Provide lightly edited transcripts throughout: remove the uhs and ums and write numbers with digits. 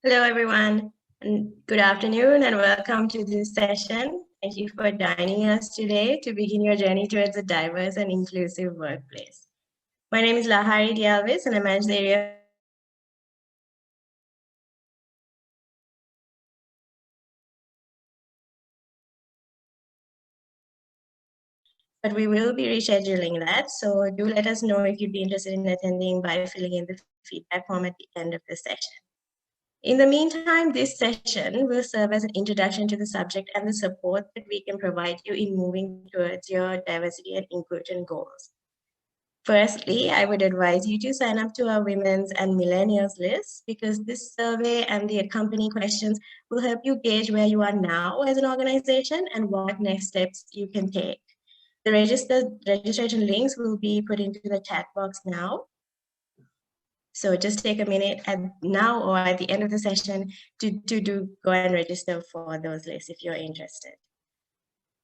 Hello, everyone, and good afternoon, and welcome to this session. Thank you for joining us today to begin your journey towards a diverse and inclusive workplace. My name is Lahari Dialvis, and I manage the area. But we will be rescheduling that, so do let us know if you'd be interested in attending by filling in the feedback form at the end of the session. In the meantime, this session will serve as an introduction to the subject and the support that we can provide you in moving towards your diversity and inclusion goals. Firstly, I would advise you to sign up to our women's and millennials list because this survey and the accompanying questions will help you gauge where you are now as an organization and what next steps you can take. The registration links will be put into the chat box now. So just take a minute now or at the end of the session to go and register for those lists if you're interested.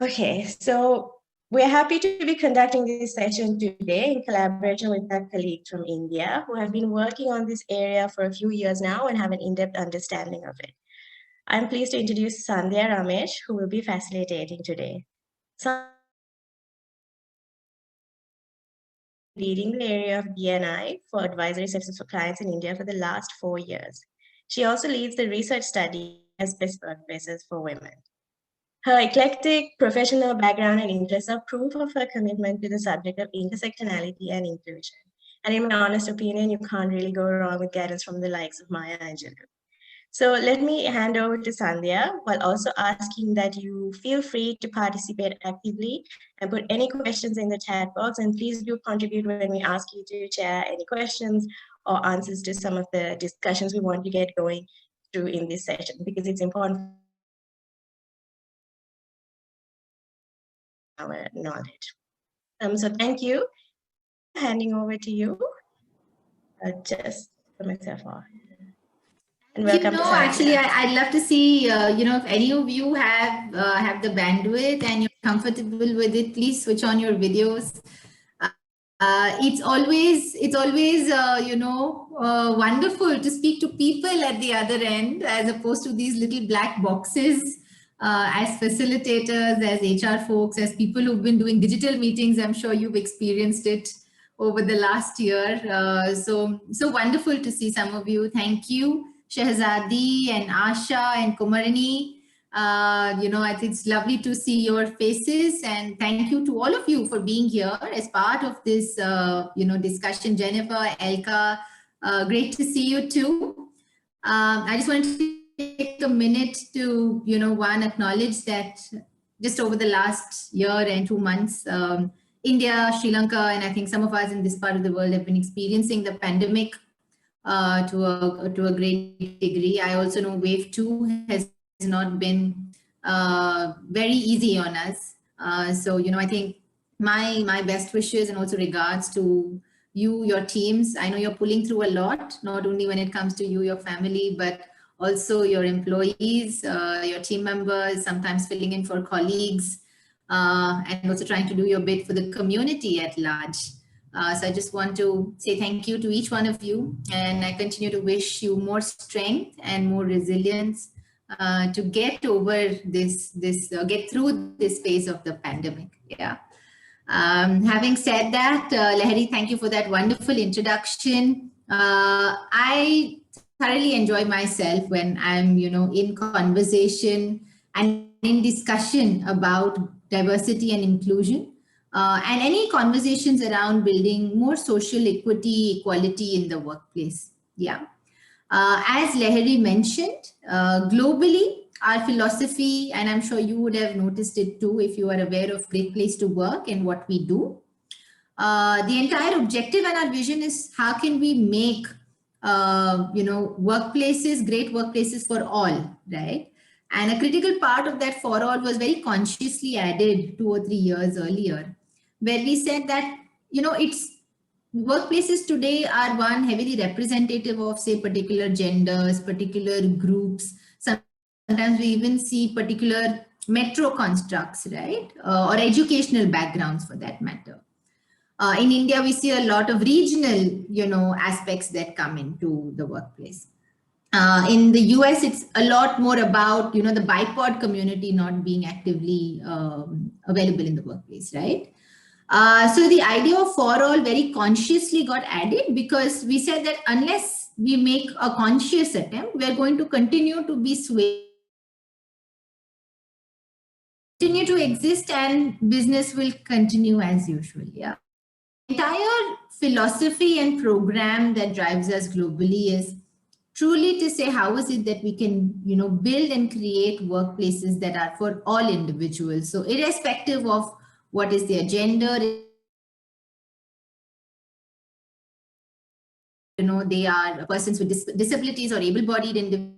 Okay, so we're happy to be conducting this session today in collaboration with our colleagues from India who have been working on this area for a few years now and have an in-depth understanding of it. I'm pleased to introduce Sandhya Ramesh, who will be facilitating today. Leading the area of D&I for advisory services for clients in India for the last 4 years. She also leads the research study as best workplaces for women. Her eclectic professional background and interests are proof of her commitment to the subject of intersectionality and inclusion. And in my honest opinion, you can't really go wrong with guidance from the likes of Maya Angelou. So let me hand over to Sandhya while also asking that you feel free to participate actively and put any questions in the chat box. And please do contribute when we ask you to share any questions or answers to some of the discussions we want to get going through in this session because it's important our knowledge. So thank you. Handing over to you. Just put myself off. And welcome to Sandhya. Actually, I'd love to see, if any of you have the bandwidth and you're comfortable with it, please switch on your videos. It's always wonderful to speak to people at the other end as opposed to these little black boxes. As facilitators, as HR folks, as people who've been doing digital meetings, I'm sure you've experienced it over the last year. So wonderful to see some of you. Thank you, Shehzadi and Asha and Kumarini. I think it's lovely to see your faces, and thank you to all of you for being here as part of this, discussion. Jennifer, Elka, great to see you too. I just wanted to take a minute to, one, acknowledge that just over the last year and 2 months, India, Sri Lanka, and I think some of us in this part of the world have been experiencing the pandemic to a great degree. I also know wave 2 has not been very easy on us. So, I think my best wishes and also regards to you, your teams. I know you're pulling through a lot, not only when it comes to you, your family, but also your employees, your team members, sometimes filling in for colleagues, and also trying to do your bit for the community at large. So I just want to say thank you to each one of you, and I continue to wish you more strength and more resilience to get over get through this phase of the pandemic. Yeah. Having said that, Lahari, thank you for that wonderful introduction. I thoroughly enjoy myself when I'm, in conversation and in discussion about diversity and inclusion. And any conversations around building more social equity, equality in the workplace. Yeah. As Lahari mentioned, globally, our philosophy, and I'm sure you would have noticed it too if you are aware of Great Place to Work and what we do. The entire objective and our vision is how can we make, workplaces, great workplaces for all, right? And a critical part of that for all was very consciously added 2 or 3 years earlier, where we said that, workplaces today are one heavily representative of, say, particular genders, particular groups. Sometimes we even see particular metro constructs, right? Or educational backgrounds for that matter. In India, we see a lot of regional, aspects that come into the workplace. In the US, it's a lot more about, the BIPOD community not being actively available in the workplace, right? So the idea of for all very consciously got added because we said that unless we make a conscious attempt, we're going to continue to be swayed, continue to exist, and business will continue as usual. Yeah. Entire philosophy and program that drives us globally is truly to say how is it that we can build and create workplaces that are for all individuals. So irrespective of what is their gender, they are persons with disabilities or able-bodied individuals.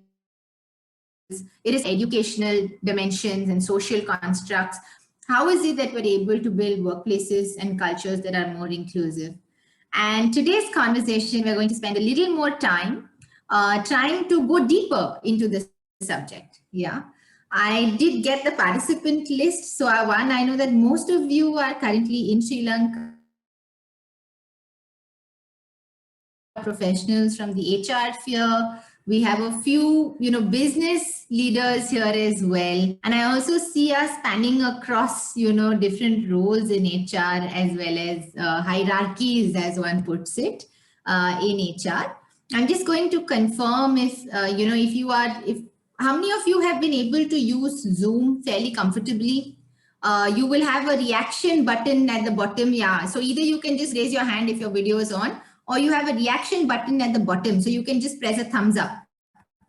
It is educational dimensions and social constructs. How is it that we're able to build workplaces and cultures that are more inclusive? And today's conversation, we're going to spend a little more time trying to go deeper into this subject. Yeah, I did get the participant list. So I know that most of you are currently in Sri Lanka, professionals from the HR sphere. We have a few, business leaders here as well. And I also see us spanning across, different roles in HR as well as hierarchies, as one puts it, in HR. I'm just going to confirm if, how many of you have been able to use Zoom fairly comfortably? You will have a reaction button at the bottom. Yeah. So either you can just raise your hand if your video is on, or you have a reaction button at the bottom. So you can just press a thumbs up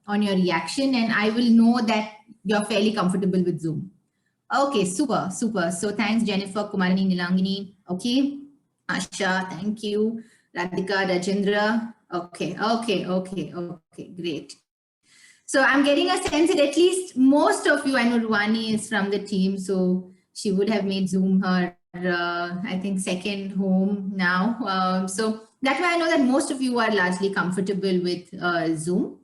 on your reaction and I will know that you're fairly comfortable with Zoom. Okay, super, super. So thanks, Jennifer, Kumarani, Nilangini. Okay, Asha, thank you. Radhika, Rajendra. Okay, great. So I'm getting a sense that at least most of you, I know Ruwani is from the team, so she would have made Zoom her, I think, second home now. So that's why I know that most of you are largely comfortable with Zoom.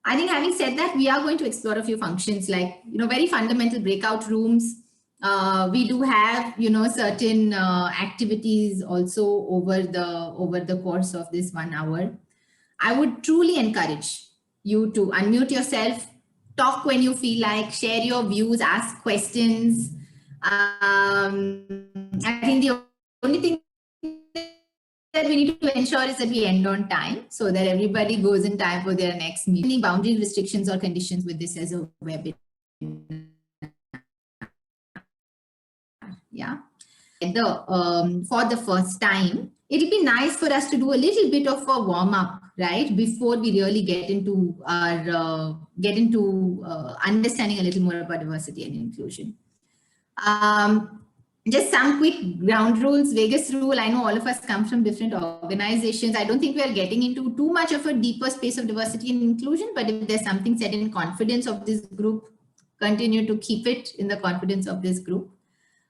I think having said that, we are going to explore a few functions like, very fundamental breakout rooms. We do have, certain activities also over the course of this 1 hour. I would truly encourage you to unmute yourself, talk when you feel like, share your views, ask questions. I think the only thing that we need to ensure is that we end on time so that everybody goes in time for their next meeting. Any boundary restrictions or conditions with this as a webinar? Yeah. For the first time, it'll be nice for us to do a little bit of a warm up, right, before we really get into our understanding a little more about diversity and inclusion. Just some quick ground rules. Vegas rule, I know all of us come from different organizations. I don't think we are getting into too much of a deeper space of diversity and inclusion, but if there's something said in confidence of this group, continue to keep it in the confidence of this group.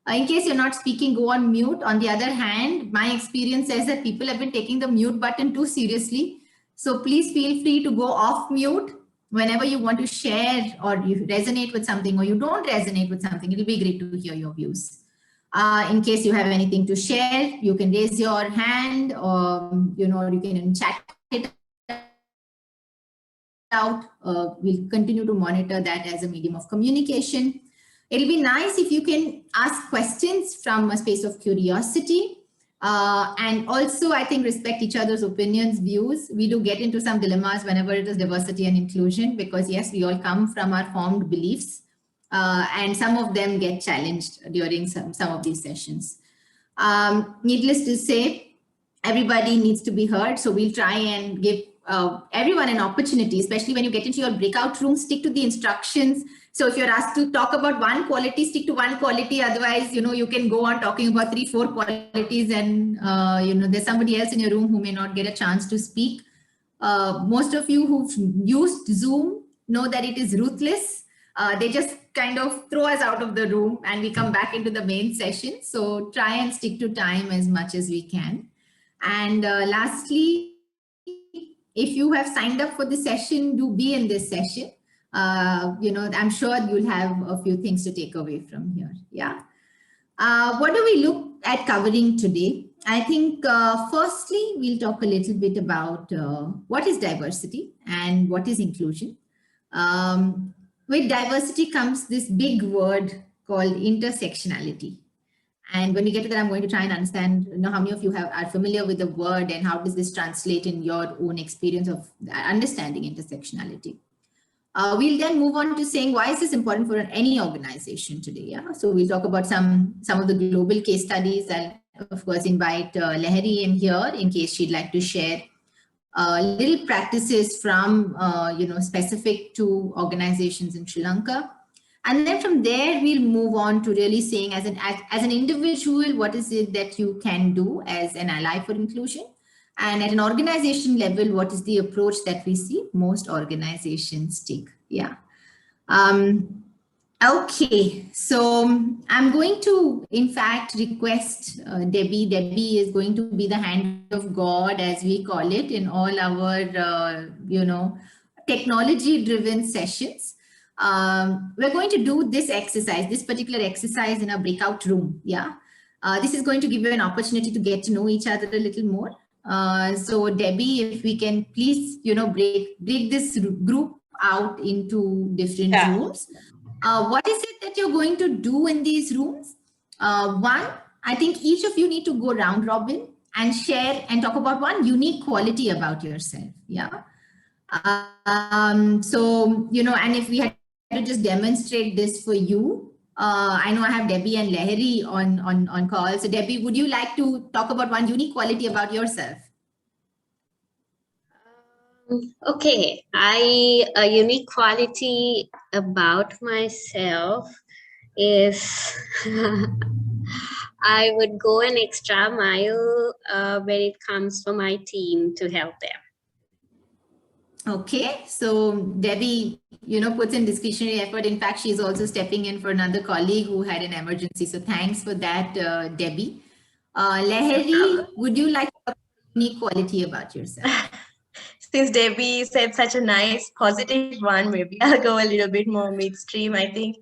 In case you're not speaking, go on mute. On the other hand, my experience says that people have been taking the mute button too seriously. So please feel free to go off mute whenever you want to share or you resonate with something or you don't resonate with something. It'll be great to hear your views. In case you have anything to share, you can raise your hand or, you can chat it out. We'll continue to monitor that as a medium of communication. It'll be nice if you can ask questions from a space of curiosity. And also, I think, respect each other's opinions, views. We do get into some dilemmas whenever it is diversity and inclusion, because yes, we all come from our formed beliefs. And some of them get challenged during some of these sessions. Needless to say, everybody needs to be heard. So we'll try and give everyone an opportunity, especially when you get into your breakout room, stick to the instructions. So if you're asked to talk about one quality, stick to one quality. Otherwise, you can go on talking about 3-4 qualities and, there's somebody else in your room who may not get a chance to speak. Most of you who've used Zoom know that it is ruthless. They just kind of throw us out of the room and we come back into the main session. So try and stick to time as much as we can. And lastly, if you have signed up for the session, do be in this session. I'm sure you'll have a few things to take away from here. Yeah. What do we look at covering today? I think firstly, we'll talk a little bit about what is diversity and what is inclusion. With diversity comes this big word called intersectionality. And when we get to that, I'm going to try and understand, how many of you are familiar with the word and how does this translate in your own experience of understanding intersectionality. We'll then move on to saying why is this important for any organization today. Yeah, so we'll talk about some of the global case studies, and of course invite Lahari in here in case she'd like to share little practices from specific to organizations in Sri Lanka. And then from there, we'll move on to really saying as an individual, what is it that you can do as an ally for inclusion? And at an organization level, what is the approach that we see most organizations take? Yeah. Okay, so I'm going to, in fact, request Debbie. Debbie is going to be the hand of God, as we call it, in all our, technology-driven sessions. We're going to do this exercise, this particular exercise in a breakout room. Yeah, this is going to give you an opportunity to get to know each other a little more. So Debbie, if we can please, break this group out into different rooms. What is it that you're going to do in these rooms? One, I think each of you need to go round robin and share and talk about one unique quality about yourself. Yeah. So, and if we had to just demonstrate this for you, I know I have Debbie and Lahari on call. So Debbie, would you like to talk about one unique quality about yourself? Okay, a unique quality about myself is I would go an extra mile when it comes for my team to help them. Okay, so Debbie, puts in discretionary effort. In fact, she's also stepping in for another colleague who had an emergency. So thanks for that, Debbie. Lahari, would you like a unique quality about yourself? Since Debbie said such a nice positive one, maybe I'll go a little bit more midstream. I think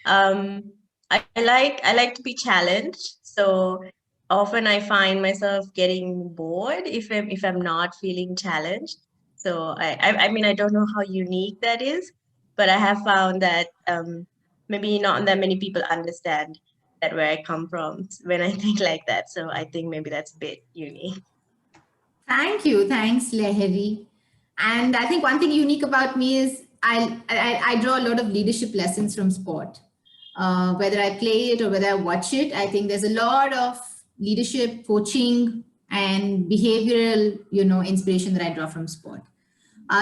I like to be challenged. So often I find myself getting bored if I'm not feeling challenged. So I mean, I don't know how unique that is, but I have found that maybe not that many people understand that where I come from when I think like that. So I think maybe that's a bit unique. Thank you. Thanks, Lahari. And I think one thing unique about me is I draw a lot of leadership lessons from sport. Whether I play it or whether I watch it, I think there's a lot of leadership, coaching, and behavioral, inspiration that I draw from sport.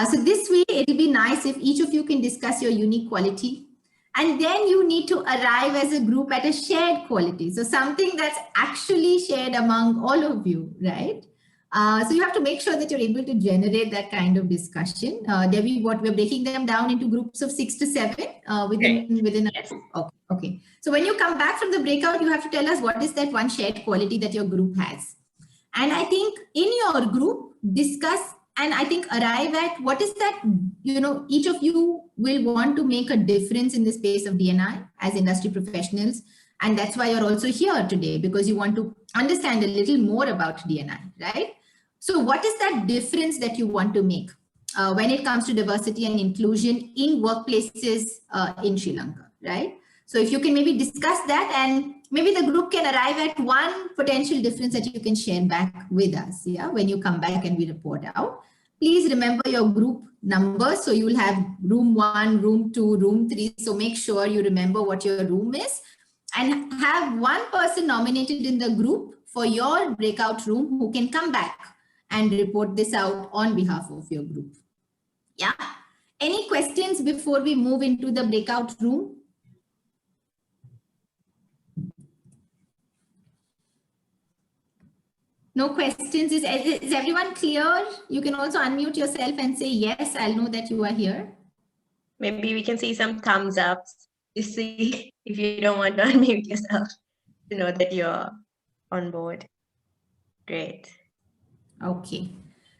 So this way, it'll be nice if each of you can discuss your unique quality. And then you need to arrive as a group at a shared quality. So something that's actually shared among all of you, right? So you have to make sure that you're able to generate that kind of discussion. Debbie, what we're breaking them down into groups of 6 to 7 within yes. Okay. So when you come back from the breakout, you have to tell us what is that one shared quality that your group has. And I think in your group, discuss and I think arrive at what is that, each of you will want to make a difference in the space of D&I as industry professionals. And that's why you're also here today, because you want to understand a little more about D&I, right? So what is that difference that you want to make when it comes to diversity and inclusion in workplaces in Sri Lanka, right? So if you can maybe discuss that, and maybe the group can arrive at one potential difference that you can share back with us, yeah, when you come back and we report out. Please remember your group numbers. So you will have room 1, room 2, room 3. So make sure you remember what your room is and have one person nominated in the group for your breakout room who can come back and report this out on behalf of your group. Yeah. Any questions before we move into the breakout room? No questions. Is everyone clear? You can also unmute yourself and say, yes, I'll know that you are here. Maybe we can see some thumbs up to see if you don't want to unmute yourself to know that you're on board. Great. Okay.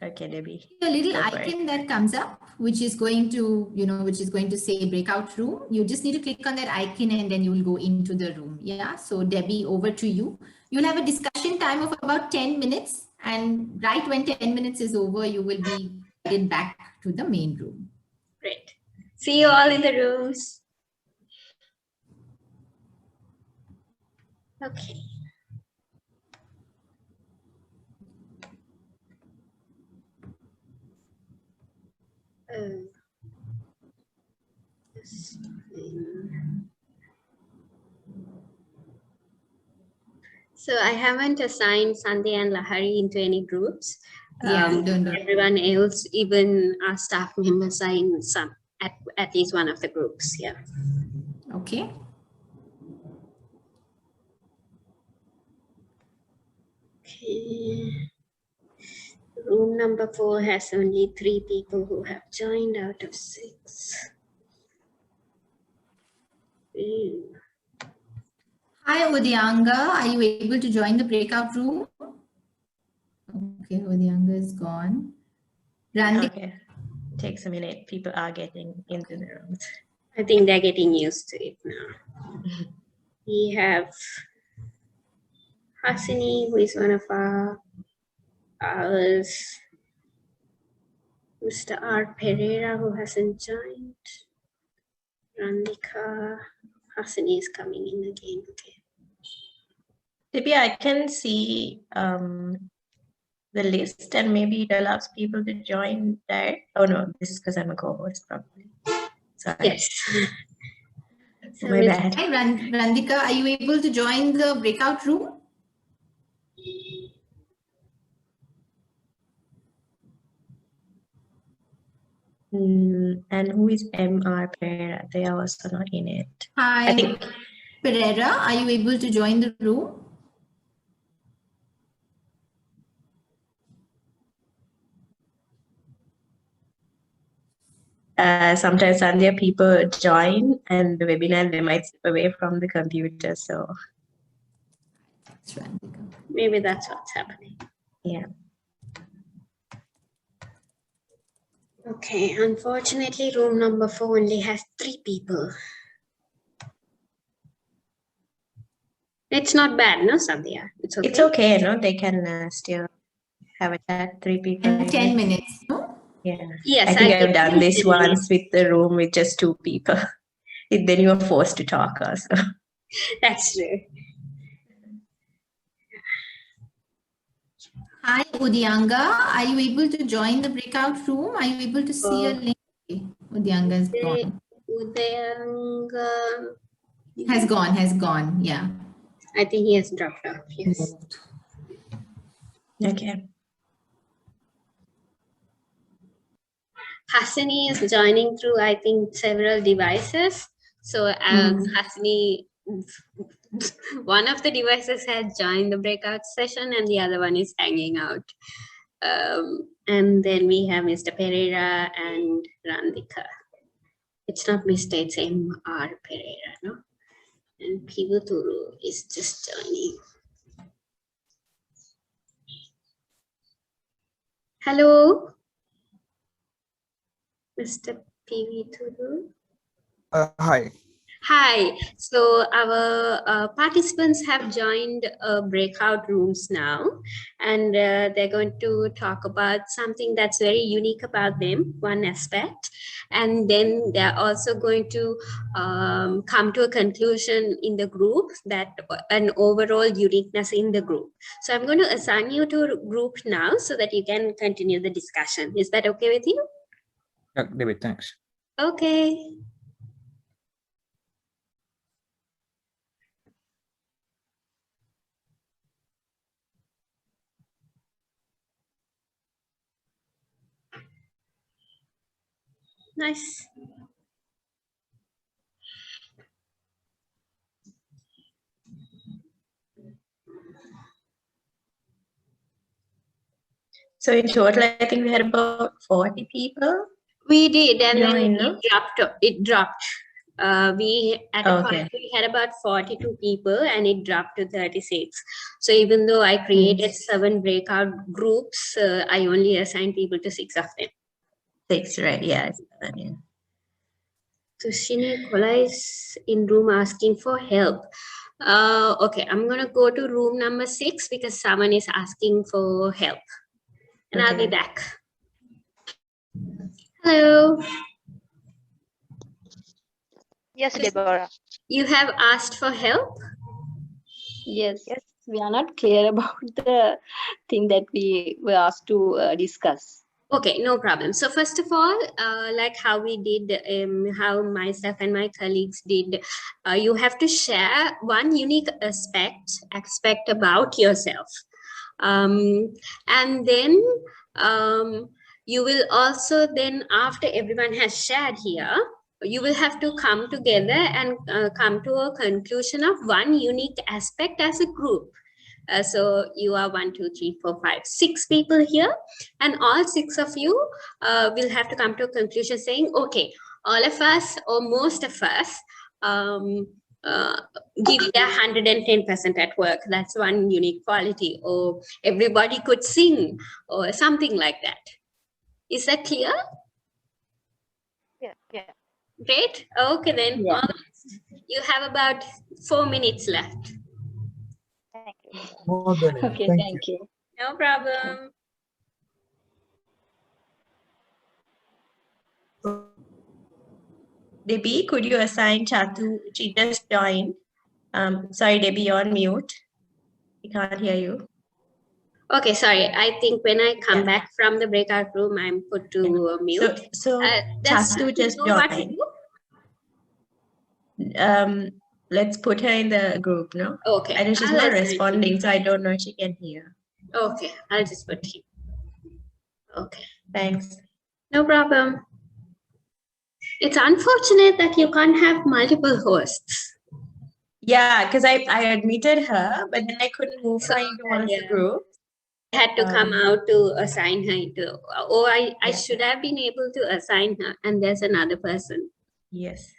Okay, Debbie. A little Go for icon that comes up, which is going to, which is going to say breakout room. You just need to click on that icon and then you will go into the room. Yeah. So Debbie, over to you. You'll have a discussion time of about 10 minutes. And right when 10 minutes is over, you will be guided back to the main room. Great. See you all in the rooms. Okay. So I haven't assigned Sandhya and Lahari into any groups. Yeah, don't. Everyone else, even our staff members, are in some at least one of the groups. Yeah. Okay. Okay. Room number 4 has only 3 people who have joined out of 6. Hi, Udianga. Are you able to join the breakout room? Okay, Udianga is gone. Randy. Okay. Takes a minute. People are getting into the rooms. I think they're getting used to it now. We have Hasini, who is one of ours. Mr. R. Pereira, who hasn't joined. Randika. Hasini is coming in again. Okay. Debbie, I can see the list and maybe it allows people to join there. Oh no, this is because I'm a co-host probably. Sorry. Yes. So my bad. Hi, Randika, are you able to join the breakout room? And who is MR Pereira? They are also not in it. Hi, I think Pereira, are you able to join the room? sometimes Sandhya, people join and the webinar, they might step away from the computer. So maybe that's what's happening. Yeah. Okay, unfortunately, room number 4 only has 3 people. It's not bad, no, Sandhya? It's okay. It's okay, no? They can still have a chat, 3 people. In 10 minutes, no? Yeah. Yes, I think I've done this once with the room with just 2 people. Then you are forced to talk also. That's true. Hi, Udianga. Are you able to join the breakout room? Are you able to see a link? Udianga is gone. Udayanga has gone. Yeah. I think he has dropped off. Yes. Okay. Hasini is joining through, I think, several devices. So Hasini, one of the devices had joined the breakout session and the other one is hanging out. And then we have Mr. Pereira and Randika. It's not Mr. It's MR Pereira, no? And Pivuturu is just joining. Hello, Mr. Pivuturu. Hi. Hi. So our participants have joined breakout rooms now, and they're going to talk about something that's very unique about them, one aspect. And then they're also going to come to a conclusion in the group that an overall uniqueness in the group. So I'm going to assign you to a group now so that you can continue the discussion. Is that okay with you? Yeah, David, thanks. Okay. Nice. So in total, I think we had about 40 people. We did, and then no? it dropped. We at a point we had about 42 people and it dropped to 36. So even though I created 7 breakout groups, I only assigned people to 6 of them. 6, right? Yeah. Yeah. So Shine Kola is in room asking for help. Okay, I'm gonna go to room number 6 because someone is asking for help, and I'll be back. Hello. Yes, Deborah. You have asked for help? Yes, we are not clear about the thing that we were asked to discuss. Okay, no problem. So first of all, like how we did, how myself and my colleagues did, you have to share one unique aspect about yourself. And then you will also then, after everyone has shared here, you will have to come together and come to a conclusion of one unique aspect as a group. So you are 1, 2, 3, 4, 5, 6 people here, and all 6 of you will have to come to a conclusion saying, okay, all of us or most of us give their 110% at work. That's one unique quality. Or everybody could sing or something like that. Is that clear? Yeah. Great. Okay, then. Yeah. You have about 4 minutes left. Thank you. More than enough. Okay, thank you. No problem. Debbie, could you assign Chatu? She just joined. Sorry, Debbie, you're on mute. We can't hear you. Okay, sorry. I think when I come back from the breakout room, I'm put to mute. So does Chatu just know what to joined. do? Let's put her in the group, no? Okay. I know she's not responding, so I don't know if she can hear. Okay, I'll just put him. Okay. Thanks. No problem. It's unfortunate that you can't have multiple hosts. Yeah, because I admitted her, but then I couldn't move her into one of the groups. I had to come out to assign her into, or I should have been able to assign her, and there's another person. Yes.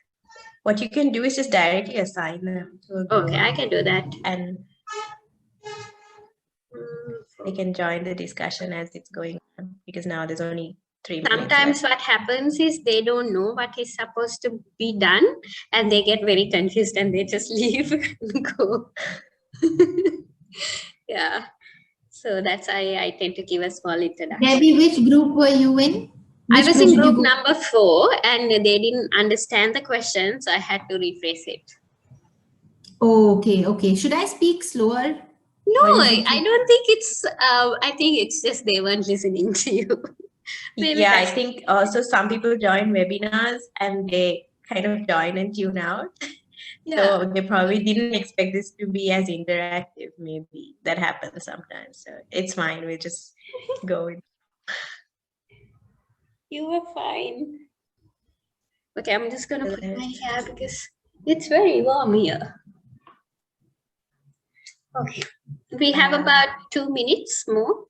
What you can do is just directly assign them to a group. Okay, I can do that. And they can join the discussion as it's going on, because now there's only 3 minutes Sometimes left. what happens is they don't know what is supposed to be done, and they get very confused and they just leave and go. Yeah. So that's why I tend to give a small introduction. Debbie, which group were you in? I Which was in did you group go- number 4 and they didn't understand the question, so I had to rephrase it. Oh, okay. Should I speak slower? No, Or is it- I don't think it's, I think it's just they weren't listening to you. Maybe Yeah, I that's- think also some people join webinars and they kind of join and tune out. Yeah. So they probably didn't expect this to be as interactive. Maybe that happens sometimes. So it's fine. We just go with. You were fine. Okay, I'm just gonna put my hair because it's very warm here. Okay, we have about 2 minutes more.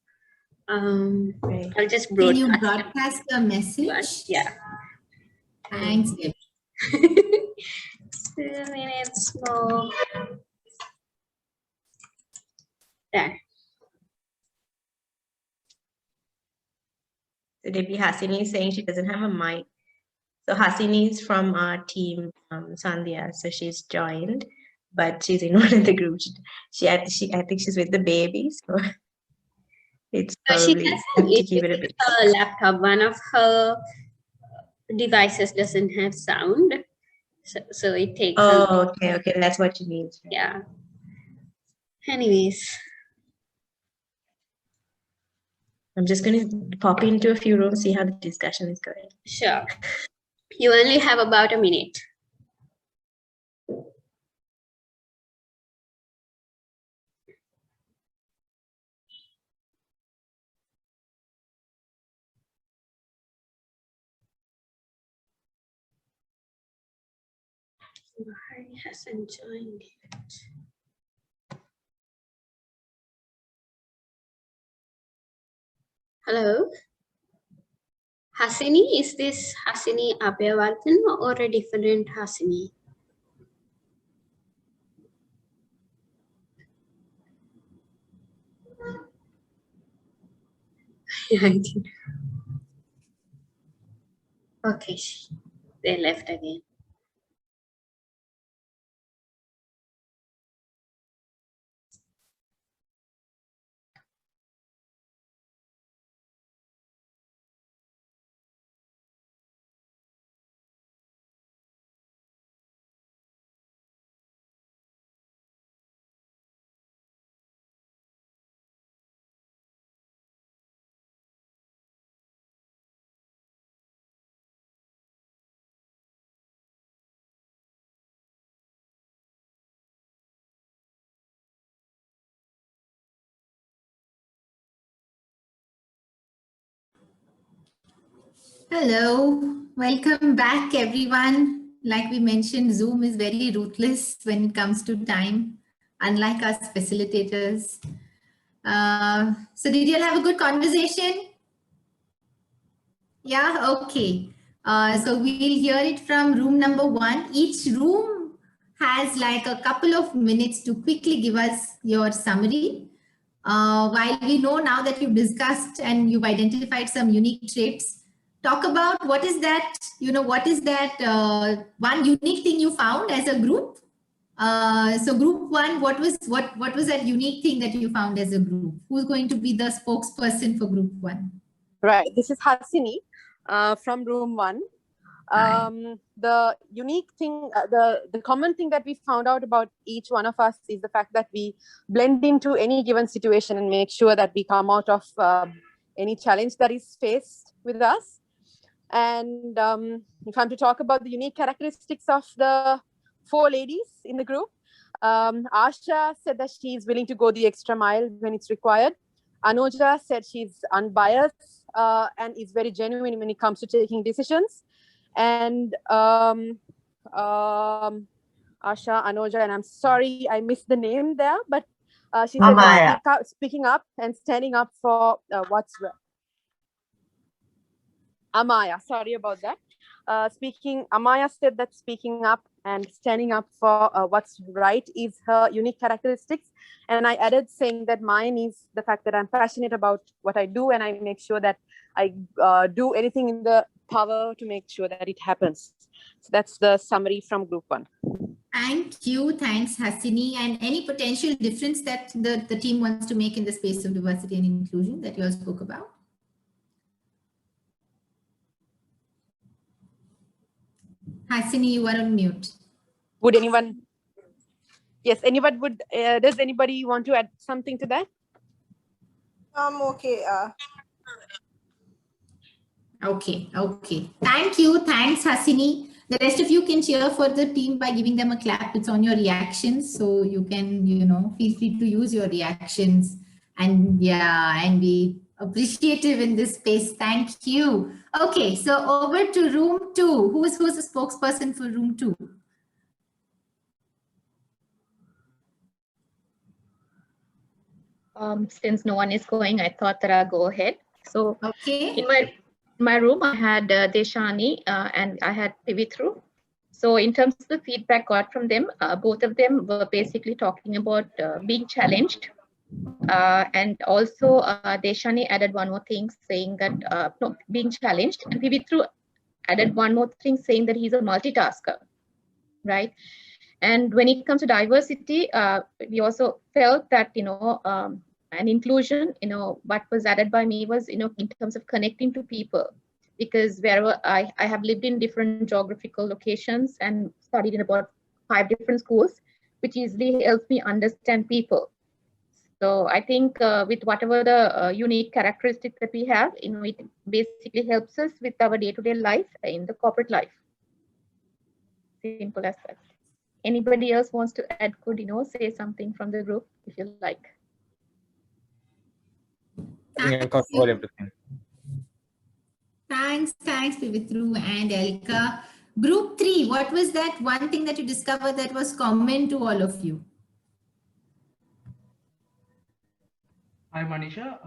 Right. I'll just Can you broadcast. broadcast the message? Yeah. Thanks, Debbie. 2 minutes more. There. So Debbie Hasini is saying she doesn't have a mic. So Hasini is from our team, Sandhya. So she's joined, but she's in one of the groups. I think she's with the baby. So it's She probably doesn't have to keep it a bit. her laptop. One of her devices doesn't have sound. So it takes. Oh, okay. That's what you mean. Yeah. Anyways. I'm just going to pop into a few rooms, see how the discussion is going. Sure. You only have about a minute. Bahari hasn't joined yet. Hello? Hasini, is this Hasini Abhyavardhan or a different Hasini? Okay, they left again. Hello, welcome back everyone. Like we mentioned, Zoom is very ruthless when it comes to time, unlike us facilitators. So did you all have a good conversation? Yeah, okay. So we'll hear it from room number 1. Each room has like a couple of minutes to quickly give us your summary. While we know now that you've discussed and you've identified some unique traits, talk about what is that, what is that one unique thing you found as a group? So group 1, what was that unique thing that you found as a group? Who's going to be the spokesperson for group 1? Right, this is Hasini from room 1. The unique thing, the common thing that we found out about each one of us is the fact that we blend into any given situation and make sure that we come out of any challenge that is faced with us. And if I'm to talk about the unique characteristics of the 4 ladies in the group, Asha said that she's willing to go the extra mile when it's required. Anuja said she's unbiased and is very genuine when it comes to taking decisions. And Asha, Anuja, and I'm sorry I missed the name there, but she said that speaking up and standing up for what's right. Amaya, sorry about that. Amaya said that speaking up and standing up for what's right is her unique characteristics. And I added saying that mine is the fact that I'm passionate about what I do and I make sure that I do anything in the power to make sure that it happens. So that's the summary from group 1. Thank you. Thanks, Hasini. And any potential difference that the team wants to make in the space of diversity and inclusion that you all spoke about? Hasini, you are on mute. Would anyone? Yes, anyone would. Does anybody want to add something to that? Okay. Okay. Thank you. Thanks, Hasini. The rest of you can cheer for the team by giving them a clap. It's on your reactions. So you can, feel free to use your reactions and be appreciative in this space. Thank you. Okay, so over to room 2. Who's the spokesperson for room 2? Since no one is going, I thought that I'll go ahead. So okay. In my room, I had Deshani and I had Pivithru. So in terms of the feedback got from them, both of them were basically talking about being challenged. And also Deshani added one more thing saying that being challenged, and Pivithru added one more thing saying that he's a multitasker, right? And when it comes to diversity, we also felt that, and inclusion, what was added by me was, in terms of connecting to people, because wherever I have lived in different geographical locations and studied in about 5 different schools, which easily helps me understand people. So I think with whatever the unique characteristics that we have, it basically helps us with our day-to-day life in the corporate life. Simple as that. Anybody else wants to add could, say something from the group if you like. I think I covered everything. Thanks, Pivithru and Elka. Group 3, what was that one thing that you discovered that was common to all of you? Hi, Manisha.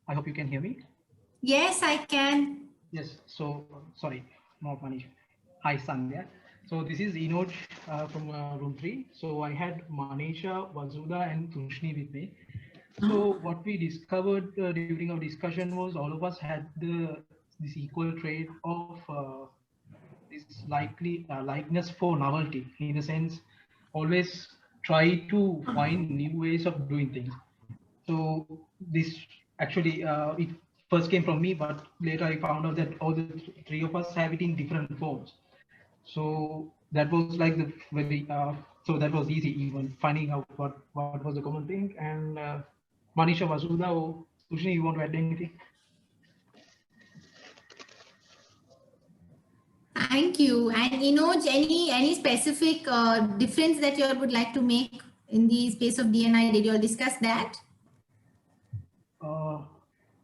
I hope you can hear me. Yes, I can. Yes, so sorry, not Manish. Hi, Sandhya. So this is Enoj from room 3. So I had Manisha, Vasudha, and Tushni with me. So what we discovered during our discussion was all of us had this equal trait of this likeness for novelty. In a sense, always try to find new ways of doing things. So this actually it first came from me, but later I found out that all the three of us have it in different forms. So that was like the very so that was easy even finding out what was the common thing. And Manisha, Vasudha, or Ushni, you want to add anything? Thank you. And Enoj, any specific difference that you all would like to make in the space of DNI? Did you all discuss that?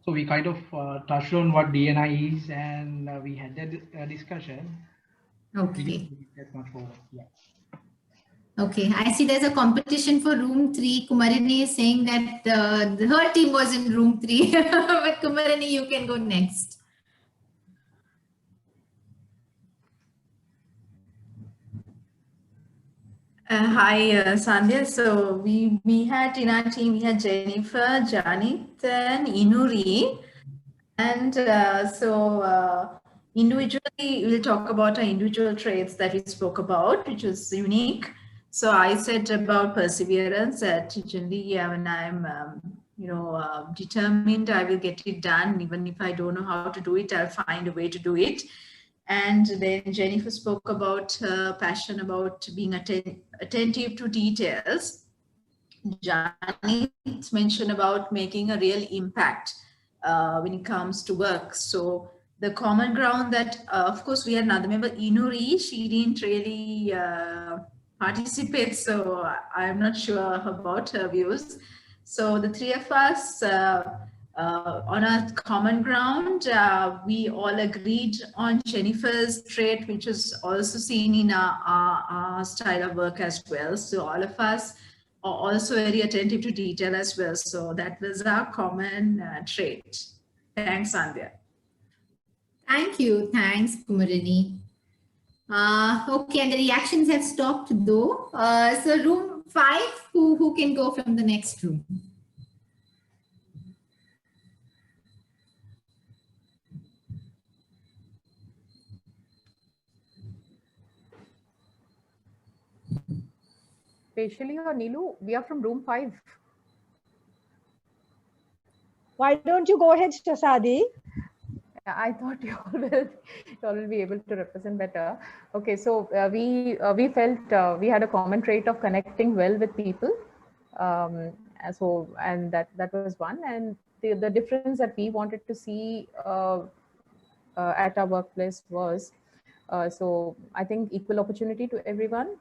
So we kind of touched on what DNI is, and we had that discussion. Okay. That much forward. Yeah. Okay, I see there's a competition for room 3. Kumarini is saying that her team was in room 3, but Kumarini, you can go next. Hi, Sandhya. So we had in our team, we had Jennifer, Janit, and Inuri. And individually, we'll talk about our individual traits that we spoke about, which is unique. So I said about perseverance that generally, when I'm, determined, I will get it done. Even if I don't know how to do it, I'll find a way to do it. And then Jennifer spoke about her passion about being attentive to details. Janet mentioned about making a real impact when it comes to work. So the common ground that, of course, we had another member, Inuri. She didn't really participate, so I'm not sure about her views. So the three of us, on a common ground, we all agreed on Jennifer's trait, which is also seen in our style of work as well. So all of us are also very attentive to detail as well. So that was our common trait. Thanks, Sandhya. Thank you. Thanks, Kumarini. Okay, and the reactions have stopped though. So room 5, who can go from the next room? Vaishali or Nilu, we are from room 5. Why don't you go ahead, Shasadi? I thought you all will be able to represent better. Okay, so we felt we had a common trait of connecting well with people. And that was one. And the difference that we wanted to see at our workplace was, so I think equal opportunity to everyone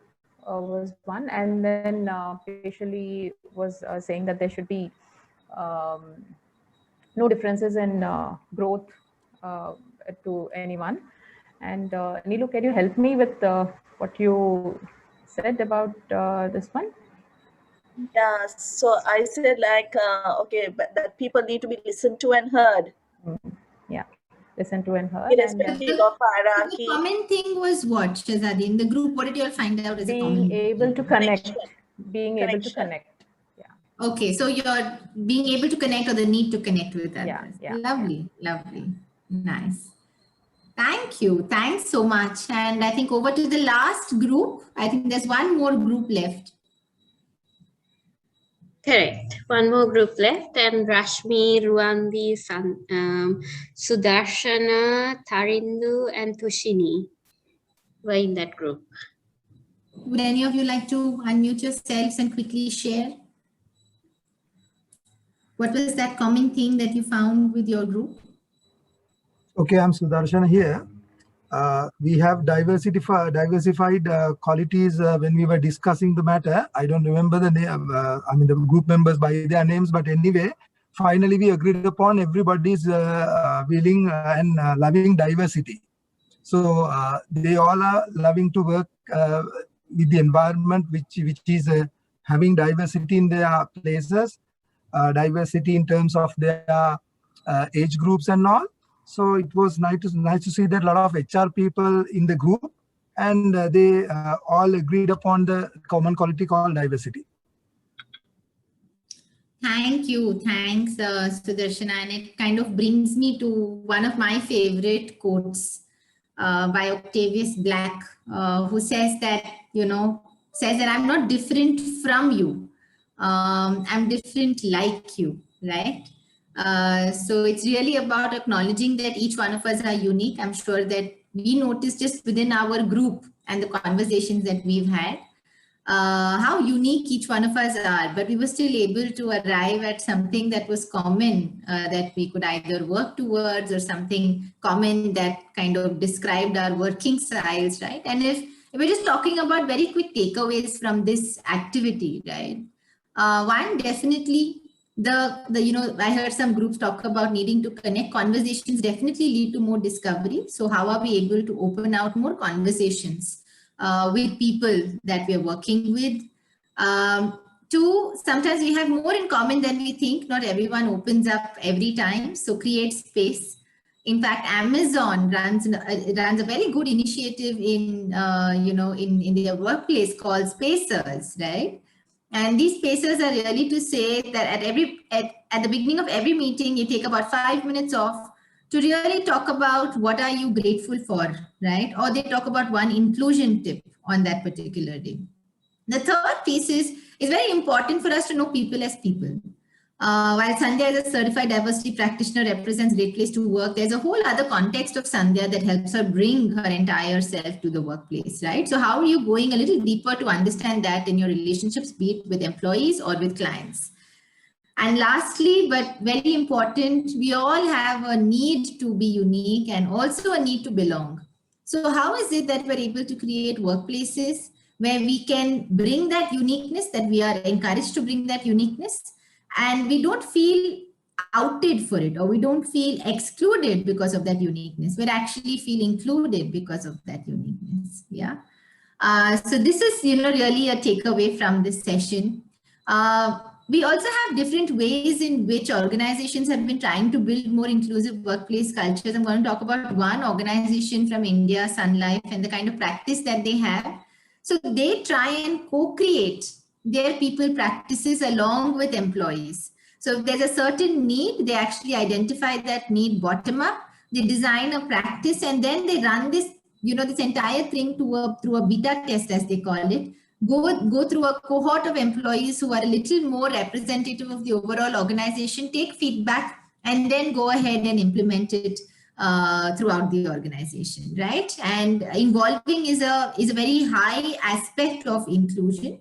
was one. And then Vaishali was saying that there should be no differences in growth to anyone. And Nilu, can you help me with what you said about this one? Yeah, so I said like, okay, but that people need to be listened to and heard. Yeah, listened to and heard. Irrespective of hierarchy. The common thing was what, Shazadi? In the group, what did you all find out as a common? Being able to connect. Being able to connect. Yeah. Okay, so you're being able to connect or the need to connect with others. Yeah. Lovely, lovely. Nice. Thank you. Thanks so much. And I think over to the last group. I think there's one more group left. Correct. One more group left, and Rashmi, Ruandi, Sudarshana, Tarindu, and Tushini were in that group. Would any of you like to unmute yourselves and quickly share? What was that common thing that you found with your group? Okay, I'm Sudarshan here. We have diversified qualities when we were discussing the matter. I don't remember the name, the group members by their names, but anyway, finally we agreed upon everybody's willing and loving diversity. So they all are loving to work with the environment which is having diversity in their places, diversity in terms of their age groups and all. So it was nice to see that a lot of HR people in the group, and they all agreed upon the common quality called diversity. Thank you. Thanks, Sudarshana. And it kind of brings me to one of my favorite quotes by Octavius Black, who says that, I'm not different from you. I'm different like you, right? So it's really about acknowledging that each one of us are unique. I'm sure that we noticed just within our group and the conversations that we've had, how unique each one of us are, but we were still able to arrive at something that was common, that we could either work towards, or something common that kind of described our working styles, right? And if we're just talking about very quick takeaways from this activity, right? One, definitely I heard some groups talk about needing to connect. Conversations definitely lead to more discovery. So how are we able to open out more conversations with people that we are working with? Two, sometimes we have more in common than we think. Not everyone opens up every time. So create space. In fact, Amazon runs a very good initiative in their workplace called Spacers, right? And these spacers are really to say that at the beginning of every meeting, you take about 5 minutes off to really talk about what are you grateful for, right? Or they talk about one inclusion tip on that particular day. The third piece is very important for us to know people as people. While Sandhya as a certified diversity practitioner represents Great Place to Work, there's a whole other context of Sandhya that helps her bring her entire self to the workplace, right? So how are you going a little deeper to understand that in your relationships, be it with employees or with clients? And lastly, but very important, we all have a need to be unique and also a need to belong. So how is it that we're able to create workplaces where we can bring that uniqueness, that we are encouraged to bring that uniqueness, and we don't feel outed for it, or we don't feel excluded because of that uniqueness. We actually feel included because of that uniqueness. Yeah. So this is, really a takeaway from this session. We also have different ways in which organizations have been trying to build more inclusive workplace cultures. I'm going to talk about one organization from India, Sun Life, and the kind of practice that they have. So they try and co-create their people practices along with employees. So if there's a certain need, they actually identify that need bottom up, they design a practice, and then they run this, this entire thing through a beta test, as they call it, go through a cohort of employees who are a little more representative of the overall organization, take feedback, and then go ahead and implement it throughout the organization, right? And involving is a very high aspect of inclusion.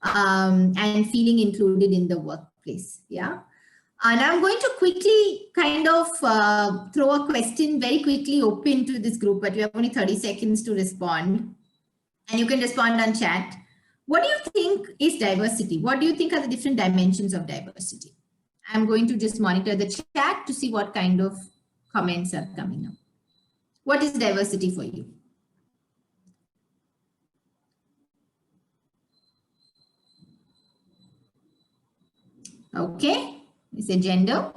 And feeling included in the workplace. Yeah. And I'm going to quickly kind of throw a question very quickly open to this group, but we have only 30 seconds to respond. And you can respond on chat. What do you think is diversity? What do you think are the different dimensions of diversity? I'm going to just monitor the chat to see what kind of comments are coming up. What is diversity for you? Okay, it's a gender,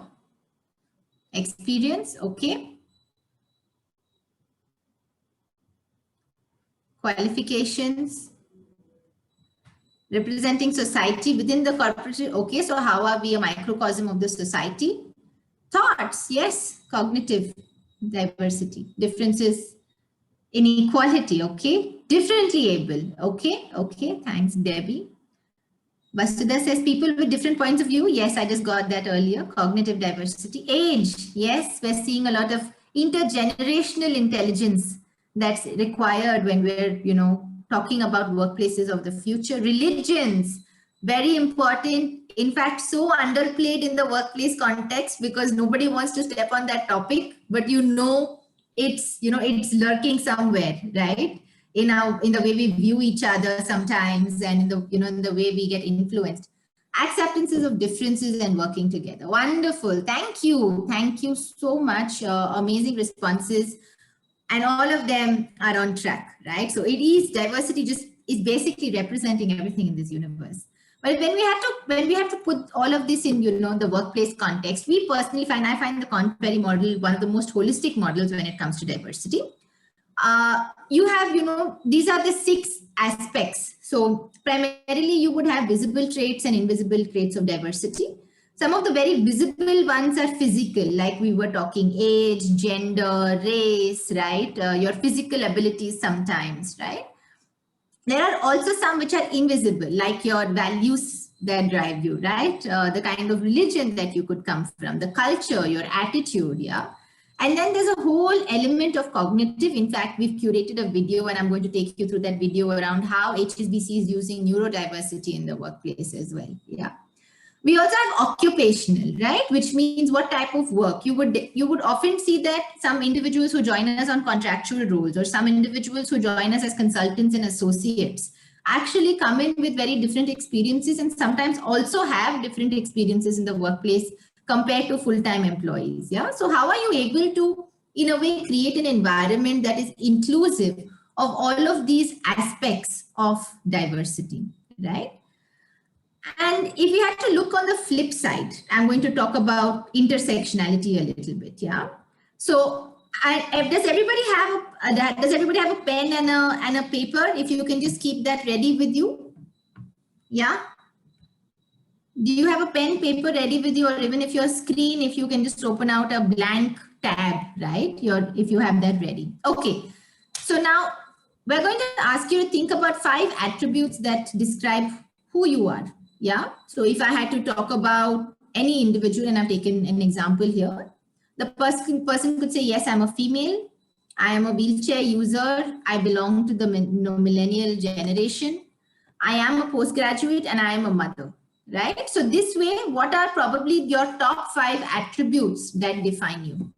experience, okay. Qualifications, representing society within the corporation, okay. So how are we a microcosm of the society? Thoughts, yes, cognitive diversity, differences, inequality, okay. Differently able, okay, thanks Debbie. Vasudha says people with different points of view. Yes, I just got that earlier. Cognitive diversity. Age. Yes, we're seeing a lot of intergenerational intelligence that's required when we're, talking about workplaces of the future. Religions. Very important. In fact, so underplayed in the workplace context because nobody wants to step on that topic, but it's lurking somewhere, right? In the way we view each other sometimes, and in the way we get influenced. Acceptances of differences and working together. Wonderful. Thank you so much. Amazing responses, and all of them are on track, right? So it is diversity, just is basically representing everything in this universe. But when we have to put all of this in, the workplace context, we personally I find the Korn Ferry model one of the most holistic models when it comes to diversity. You have, these are the 6 aspects. So primarily you would have visible traits and invisible traits of diversity. Some of the very visible ones are physical, like we were talking, age, gender, race, right? Your physical abilities sometimes, right? There are also some which are invisible, like your values that drive you, right? The kind of religion that you could come from, the culture, your attitude, yeah? And then there's a whole element of cognitive. In fact, we've curated a video and I'm going to take you through that video around how HSBC is using neurodiversity in the workplace as well, yeah? We also have occupational, right? Which means what type of work. You would often see that some individuals who join us on contractual roles or some individuals who join us as consultants and associates actually come in with very different experiences and sometimes also have different experiences in the workplace compared to full-time employees. Yeah. So how are you able to, in a way, create an environment that is inclusive of all of these aspects of diversity, right? And if we had to look on the flip side, I'm going to talk about intersectionality a little bit, yeah? So does everybody have a pen and a paper? If you can just keep that ready with you, yeah? Do you have a pen, paper ready with you, or even if your screen, if you can just open out a blank tab, right? If you have that ready. Okay, so now we're going to ask you to think about 5 attributes that describe who you are. Yeah. So if I had to talk about any individual, and I've taken an example here, the person could say, yes, I'm a female. I am a wheelchair user. I belong to the millennial generation. I am a postgraduate and I am a mother, right? So this way, what are probably your top 5 attributes that define you?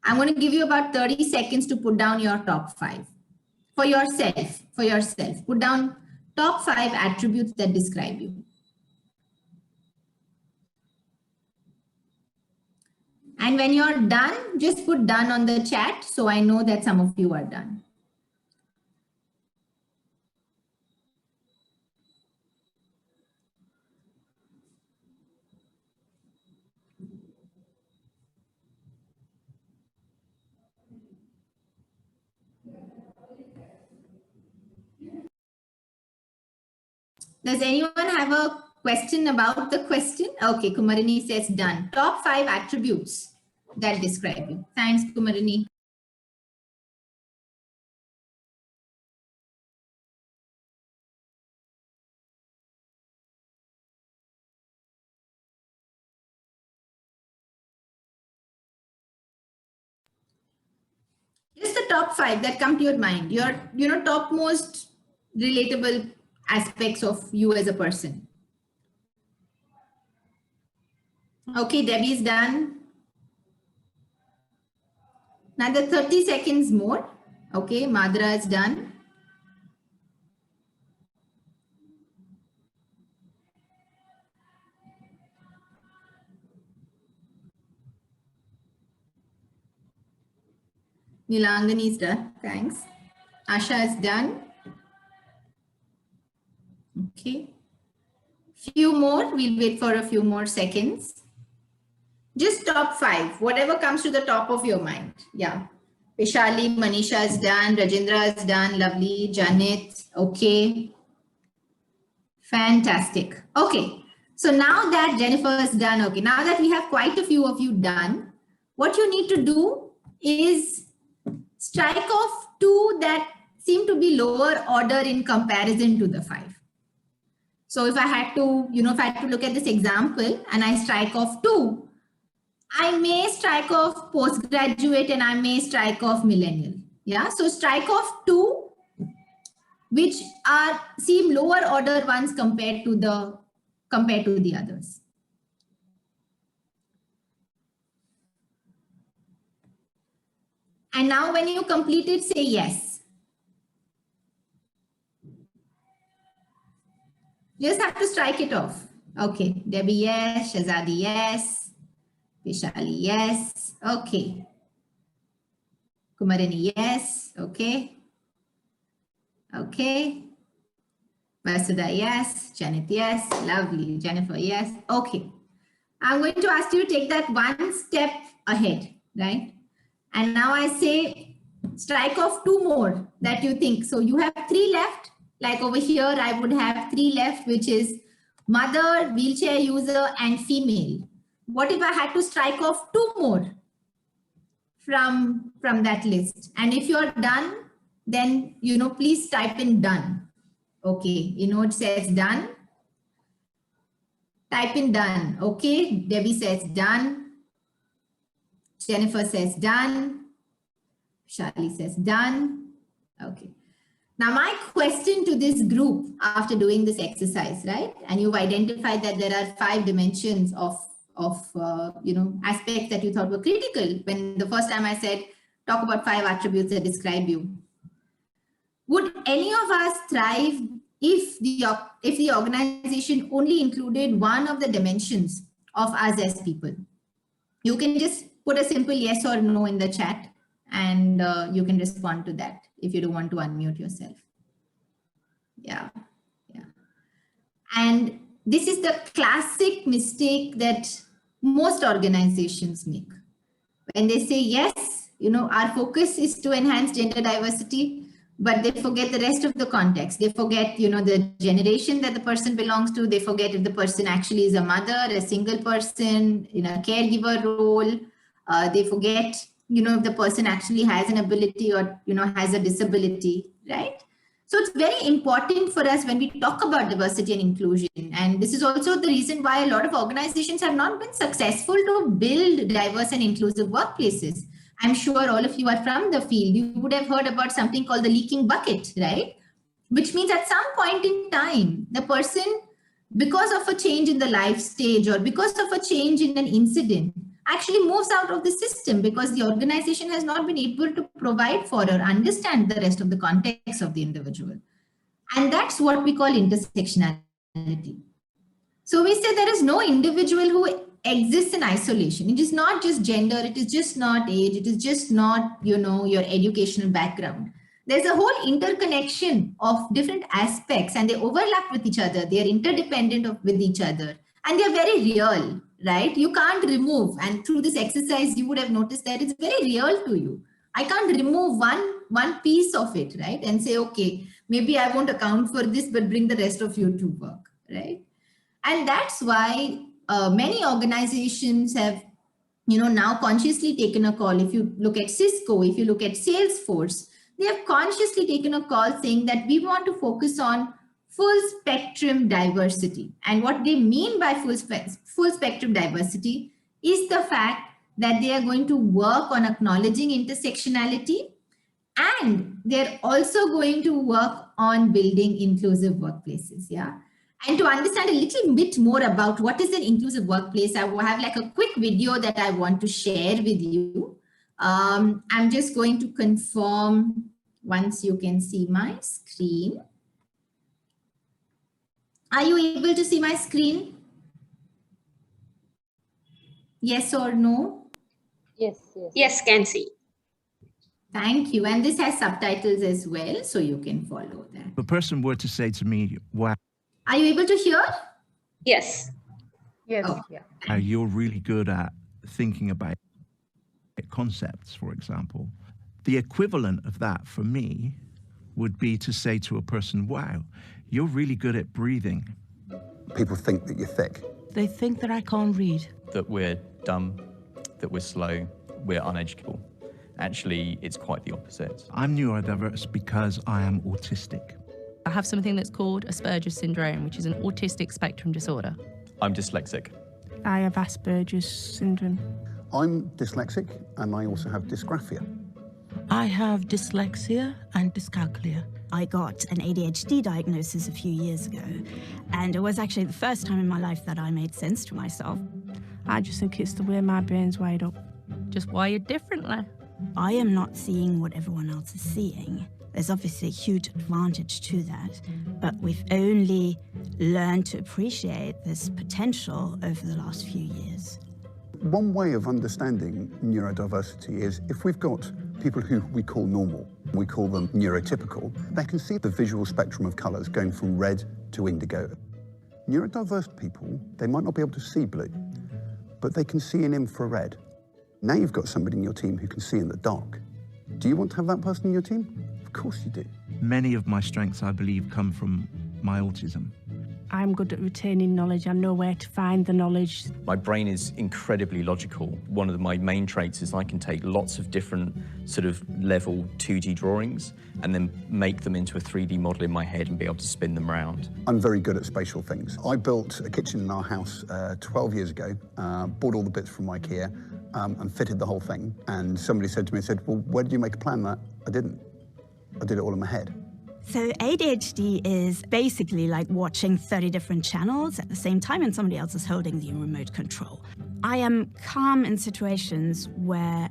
I'm going to give you about 30 seconds to put down your top 5 for yourself, Put down top 5 attributes that describe you. And when you're done, just put done on the chat so I know that some of you are done. Does anyone have a question about the question? Okay, Kumarini says done. Top 5 attributes that describe you. Thanks, Kumarini. Just the top 5 that come to your mind. Your, top most relatable aspects of you as a person. Okay, Debbie's done. Another 30 seconds more. Okay, Madhura is done. Nilangani is done. Thanks. Asha is done. Okay. Few more. We'll wait for a few more seconds. Just top 5, whatever comes to the top of your mind. Yeah. Vishali, Manisha is done. Rajendra is done. Lovely. Janit. Okay. Fantastic. Okay. So now that Jennifer is done, okay, now that we have quite a few of you done, what you need to do is strike off 2 that seem to be lower order in comparison to the 5. So if I had to, if I had to look at this example and I strike off 2, I may strike off postgraduate and I may strike off millennial. Yeah. So strike off 2, which seem lower order ones compared to the others. And now when you complete it, say yes. Just have to strike it off. Okay. Debbie, yes. Shazadi, yes. Vishali, yes. Okay. Kumarini, yes. Okay. Okay. Vasudha, yes. Janet, yes. Lovely. Jennifer, yes. Okay. I'm going to ask you to take that one step ahead, right? And now I say, strike off 2 more that you think. So you have 3 left. Like over here, I would have 3 left, which is mother, wheelchair user, and female. What if I had to strike off 2 more from that list? And if you're done, then, please type in done. Okay, it says done. Type in done. Okay, Debbie says done. Jennifer says done. Charlie says done. Okay. Now my question to this group after doing this exercise, right? And you've identified that there are 5 dimensions of aspects that you thought were critical. When the first time I said, talk about 5 attributes that describe you. Would any of us thrive if the organization only included one of the dimensions of us as people? You can just put a simple yes or no in the chat, and you can respond to that if you don't want to unmute yourself. Yeah. And this is the classic mistake that most organizations make. When they say, yes, our focus is to enhance gender diversity, but they forget the rest of the context. They forget, the generation that the person belongs to. They forget if the person actually is a mother, a single person in a caregiver role. They forget, if the person actually has an ability or, has a disability, right? So it's very important for us when we talk about diversity and inclusion. And this is also the reason why a lot of organizations have not been successful to build diverse and inclusive workplaces. I'm sure all of you are from the field. You would have heard about something called the leaking bucket, right? Which means at some point in time, the person, because of a change in the life stage or because of a change in an incident, actually moves out of the system because the organization has not been able to provide for or understand the rest of the context of the individual. And that's what we call intersectionality. So we say there is no individual who exists in isolation. It is not just gender, it is just not age, it is just not, your educational background. There's a whole interconnection of different aspects and they overlap with each other. They are interdependent with each other and they're very real, right? You can't remove, and through this exercise, you would have noticed that it's very real to you. I can't remove one piece of it, right? And say, okay, maybe I won't account for this, but bring the rest of you to work, right? And that's why many organizations have, now consciously taken a call. If you look at Cisco, if you look at Salesforce, they have consciously taken a call saying that we want to focus on full spectrum diversity. And what they mean by full spectrum diversity is the fact that they are going to work on acknowledging intersectionality, and they're also going to work on building inclusive workplaces. Yeah. And to understand a little bit more about what is an inclusive workplace, I will have like a quick video that I want to share with you. I'm just going to confirm once you can see my screen. Are you able to see my screen? Yes or no? Yes. Yes, can see. Thank you. And this has subtitles as well, so you can follow that. If a person were to say to me, wow. Are you able to hear? Yes. Yes. Oh. Yeah. You're really good at thinking about concepts, for example. The equivalent of that for me would be to say to a person, wow, you're really good at breathing. People think that you're thick. They think that I can't read. That we're dumb, that we're slow, we're uneducable. Actually, it's quite the opposite. I'm neurodiverse because I am autistic. I have something that's called Asperger's syndrome, which is an autistic spectrum disorder. I'm dyslexic. I have Asperger's syndrome. I'm dyslexic and I also have dysgraphia. I have dyslexia and dyscalculia. I got an ADHD diagnosis a few years ago, and it was actually the first time in my life that I made sense to myself. I just think it's the way my brain's wired up. Just wired differently. I am not seeing what everyone else is seeing. There's obviously a huge advantage to that, but we've only learned to appreciate this potential over the last few years. One way of understanding neurodiversity is if we've got people who we call normal, We call them neurotypical. They can see the visual spectrum of colours going from red to indigo. Neurodiverse people, they might not be able to see blue, but they can see in infrared. Now you've got somebody in your team who can see in the dark. Do you want to have that person in your team? Of course you do. Many of my strengths, I believe, come from my autism. I'm good at retaining knowledge. I know where to find the knowledge. My brain is incredibly logical. One of my main traits is I can take lots of different sort of level 2D drawings and then make them into a 3D model in my head and be able to spin them around. I'm very good at spatial things. I built a kitchen in our house 12 years ago, bought all the bits from IKEA and fitted the whole thing. And somebody said to me, well, where did you make a plan that? I didn't. I did it all in my head. So ADHD is basically like watching 30 different channels at the same time and somebody else is holding the remote control. I am calm in situations where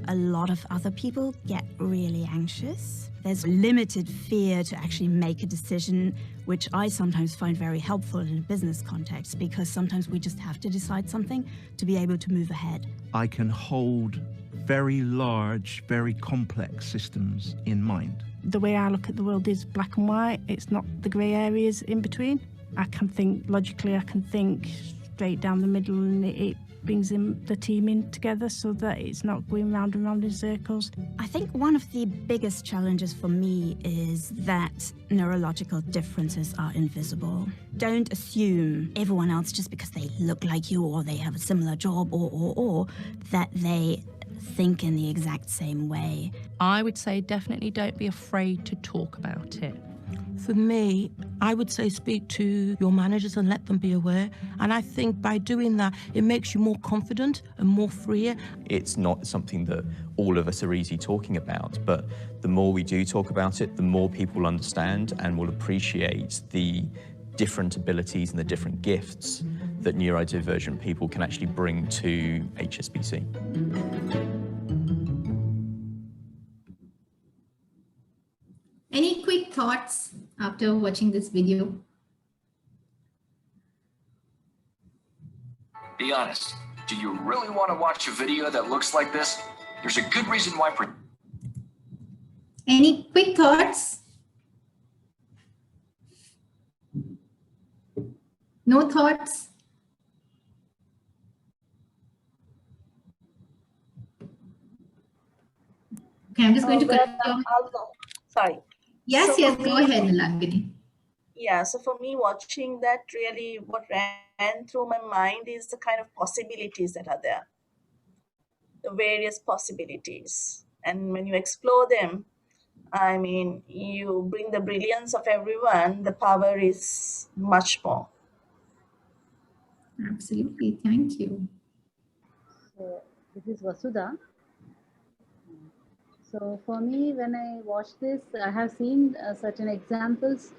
a lot of other people get really anxious. There's limited fear to actually make a decision, which I sometimes find very helpful in a business context because sometimes we just have to decide something to be able to move ahead. I can hold very large, very complex systems in mind. The way I look at the world is black and white. It's not the grey areas in between. I can think logically, I can think straight down the middle, and it brings the team in together so that it's not going round and round in circles. I think one of the biggest challenges for me is that neurological differences are invisible. Don't assume everyone else just because they look like you or they have a similar job or that they think in the exact same way. I would say definitely don't be afraid to talk about it. For me, I would say speak to your managers and let them be aware. And I think by doing that, it makes you more confident and more freer. It's not something that all of us are easy talking about, but the more we do talk about it, the more people understand and will appreciate the different abilities and the different gifts that neurodivergent people can actually bring to HSBC. Any quick thoughts after watching this video? Be honest, do you really want to watch a video that looks like this? There's a good reason why. Any quick thoughts? No thoughts? Okay, I'm just going to Sorry. Yes, So yes, for go me- ahead, Nilangini. Yeah, so for me, watching that, really what ran through my mind is the kind of possibilities that are there, the various possibilities. And when you explore them, I mean, you bring the brilliance of everyone, the power is much more. Absolutely, thank you. So this is Vasudha. So for me, when I watch this, I have seen certain examples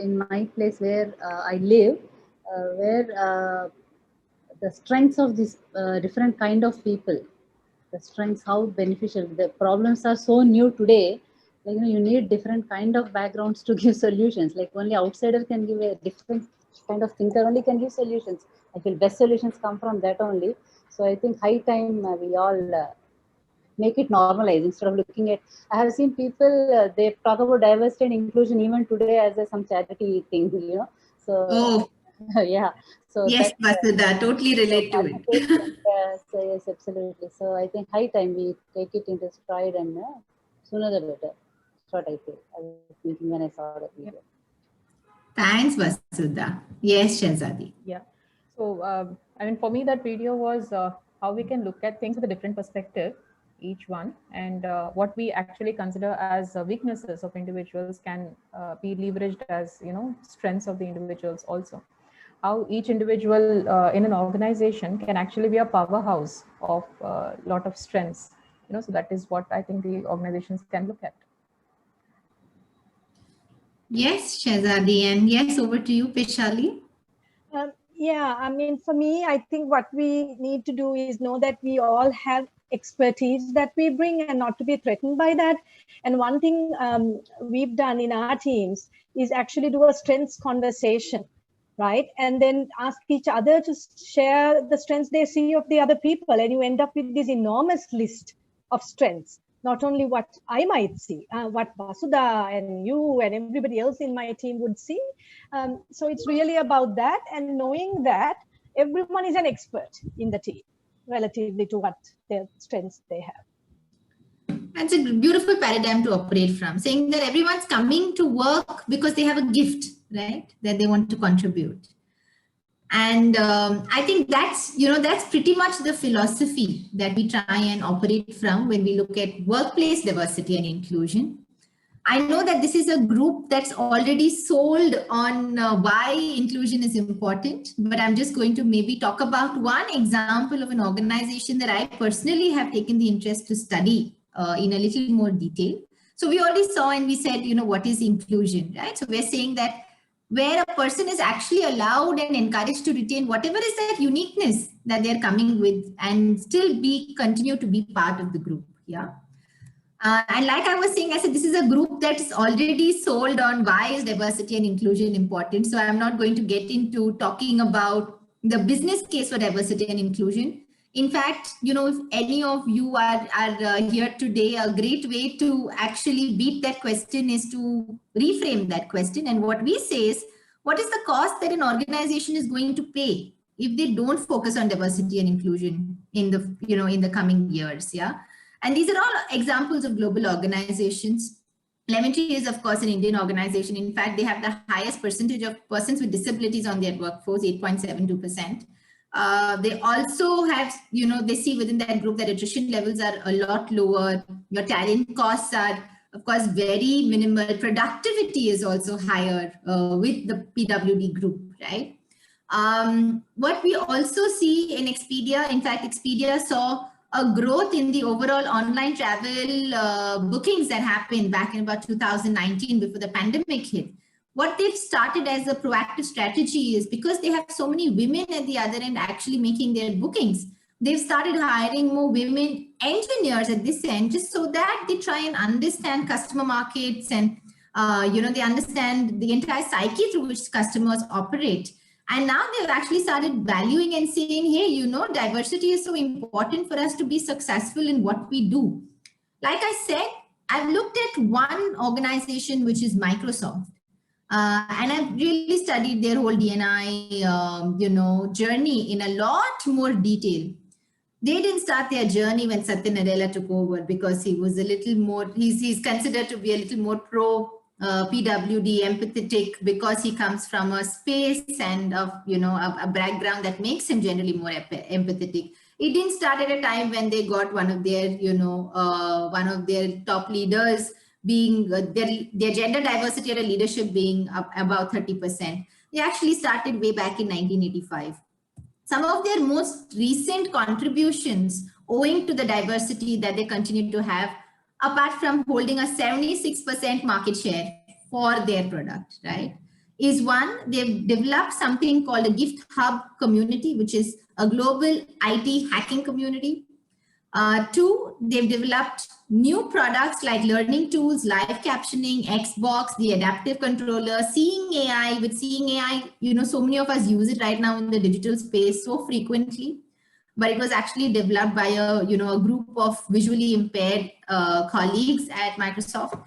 in my place where I live, where the strengths of this different kind of people, the strengths, how beneficial. The problems are so new today, like, you need different kind of backgrounds to give solutions. Like only outsider can give a different kind of thinker only can give solutions. I feel best solutions come from that only. So I think high time we all make it normalized instead of looking at. I have seen people they talk about diversity and inclusion even today as some charity thing, So yeah. So Yes, that, Vasudha, totally relate to it. so yes, absolutely. So I think high time we take it into stride and sooner the better. That's what I feel. I was thinking when I saw that video. Thanks, Vasudha. Yes, Shehzadi. Yeah. So, I mean, for me, that video was how we can look at things with a different perspective, each one, and what we actually consider as weaknesses of individuals can be leveraged as, strengths of the individuals also. How each individual in an organization can actually be a powerhouse of a lot of strengths, so that is what I think the organizations can look at. Yes, Shehzadi, and yes, over to you, Peshali. Yeah, I mean, for me, I think what we need to do is know that we all have expertise that we bring and not to be threatened by that. And one thing we've done in our teams is actually do a strengths conversation, right? And then ask each other to share the strengths they see of the other people. And you end up with this enormous list of strengths. not only what I might see, what Vasudha and you and everybody else in my team would see. So it's really about that, and knowing that everyone is an expert in the team relatively to what their strengths they have. That's a beautiful paradigm to operate from, saying that everyone's coming to work because they have a gift, right, that they want to contribute. And I think that's, that's pretty much the philosophy that we try and operate from when we look at workplace diversity and inclusion. I know that this is a group that's already sold on why inclusion is important, but I'm just going to maybe talk about one example of an organization that I personally have taken the interest to study in a little more detail. So we already saw and we said, what is inclusion, right? So we're saying that where a person is actually allowed and encouraged to retain whatever is that uniqueness that they're coming with and still continue to be part of the group. Yeah. And like I was saying, I said, this is a group that's already sold on why is diversity and inclusion important. So I'm not going to get into talking about the business case for diversity and inclusion. In fact, if any of you are here today, a great way to actually beat that question is to reframe that question. And what we say is, what is the cost that an organization is going to pay if they don't focus on diversity and inclusion in the, in the coming years? Yeah. And these are all examples of global organizations. Lemon Tree is, of course, an Indian organization. In fact, they have the highest percentage of persons with disabilities on their workforce, 8.72%. They also have, they see within that group that attrition levels are a lot lower. Your talent costs are, of course, very minimal. Productivity is also higher with the PWD group, right? What we also see in Expedia, in fact, Expedia saw a growth in the overall online travel bookings that happened back in about 2019 before the pandemic hit. What they've started as a proactive strategy is because they have so many women at the other end actually making their bookings, they've started hiring more women engineers at this end, just so that they try and understand customer markets and, they understand the entire psyche through which customers operate. And now they've actually started valuing and saying, hey, diversity is so important for us to be successful in what we do. Like I said, I've looked at one organization, which is Microsoft. And I've really studied their whole D&I, journey in a lot more detail. They didn't start their journey when Satya Nadella took over because he was a little more, he's considered to be a little more pro PWD, empathetic, because he comes from a space and of, a background that makes him generally more empathetic. It didn't start at a time when they got one of their, one of their top leaders being their gender diversity or leadership being about 30%. They actually started way back in 1985. Some of their most recent contributions owing to the diversity that they continue to have, apart from holding a 76% market share for their product, right, is one, they've developed something called a Gift Hub community, which is a global IT hacking community. Two, they've developed new products like learning tools, live captioning, Xbox, the adaptive controller, Seeing AI. With Seeing AI, so many of us use it right now in the digital space so frequently, but it was actually developed by a, a group of visually impaired colleagues at Microsoft.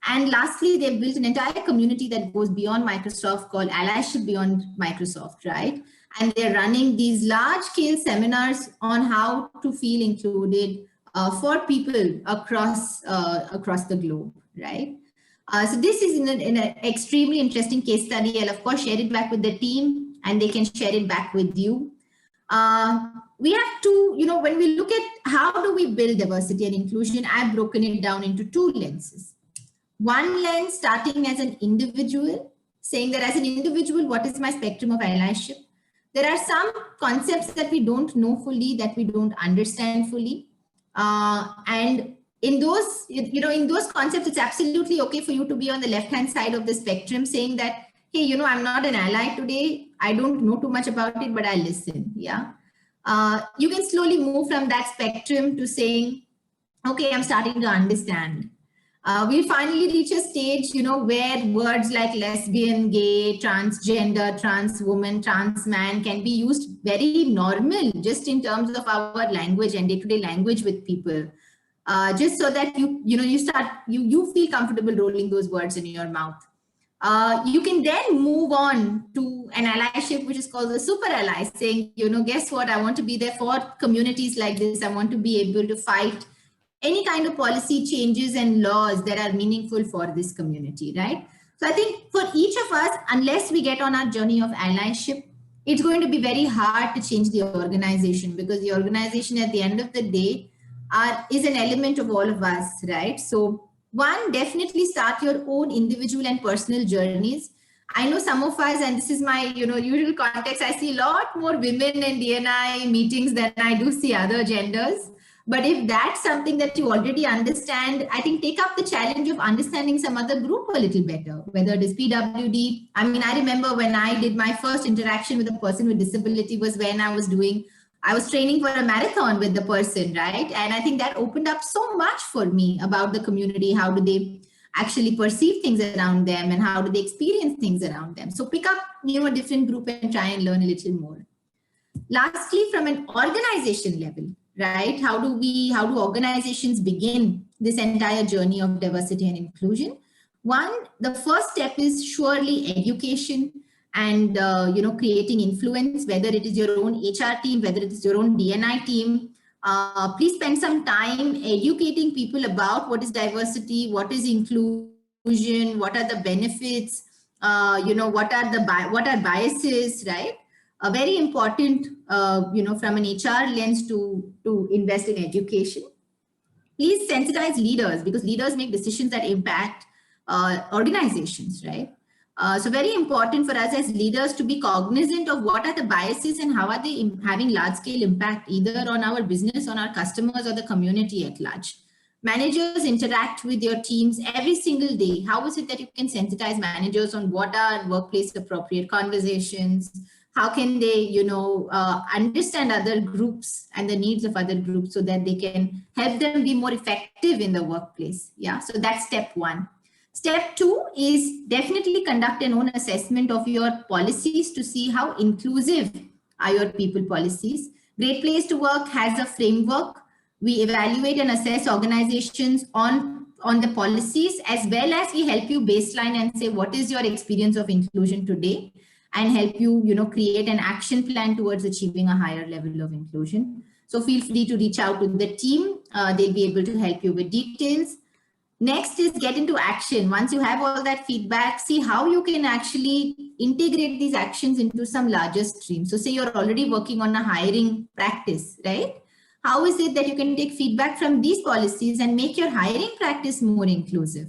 And lastly, they've built an entire community that goes beyond Microsoft called Allyship Beyond Microsoft, right? And they're running these large-scale seminars on how to feel included for people across the globe, right? So this is in an extremely interesting case study. I'll of course share it back with the team, and they can share it back with you. We have to, when we look at how do we build diversity and inclusion, I've broken it down into two lenses. One lens starting as an individual, saying that as an individual, what is my spectrum of allyship? There are some concepts that we don't know fully, that we don't understand fully. And in those, in those concepts, it's absolutely okay for you to be on the left-hand side of the spectrum saying that, hey, I'm not an ally today. I don't know too much about it, but I listen, yeah. You can slowly move from that spectrum to saying, okay, I'm starting to understand. We'll finally reach a stage, where words like lesbian, gay, transgender, trans woman, trans man can be used very normal, just in terms of our language and day-to-day language with people. just so that you feel comfortable rolling those words in your mouth. You can then move on to an allyship, which is called the super ally, saying, guess what? I want to be there for communities like this. I want to be able to fight any kind of policy changes and laws that are meaningful for this community, right? So I think for each of us, unless we get on our journey of allyship, it's going to be very hard to change the organization, because the organization at the end of the day is an element of all of us, right? So one, definitely start your own individual and personal journeys. I know some of us, and this is my usual context, I see a lot more women in D&I meetings than I do see other genders. But if that's something that you already understand, I think take up the challenge of understanding some other group a little better, whether it is PWD. I mean, I remember when I did my first interaction with a person with disability was when I was training for a marathon with the person, right? And I think that opened up so much for me about the community. How do they actually perceive things around them, and how do they experience things around them? So pick up, a different group and try and learn a little more. Lastly, from an organization level, right? How do organizations begin this entire journey of diversity and inclusion? One, the first step is surely education and, creating influence, whether it is your own HR team, whether it is your own D&I team. Please spend some time educating people about what is diversity, what is inclusion, what are the benefits, what are biases, right? Very important, from an HR lens to invest in education. Please sensitize leaders, because leaders make decisions that impact organizations, right? So very important for us as leaders to be cognizant of what are the biases and how are they having large-scale impact either on our business, on our customers, or the community at large. Managers interact with your teams every single day. How is it that you can sensitize managers on what are workplace appropriate conversations? How can they, understand other groups and the needs of other groups so that they can help them be more effective in the workplace? Yeah, so that's step one. Step two is definitely conduct an own assessment of your policies to see how inclusive are your people policies. Great Place to Work has a framework. We evaluate and assess organizations on the policies, as well as we help you baseline and say, what is your experience of inclusion today? And help you, create an action plan towards achieving a higher level of inclusion. So feel free to reach out to the team. They'll be able to help you with details. Next is get into action. Once you have all that feedback, see how you can actually integrate these actions into some larger stream. So say you're already working on a hiring practice, right? How is it that you can take feedback from these policies and make your hiring practice more inclusive?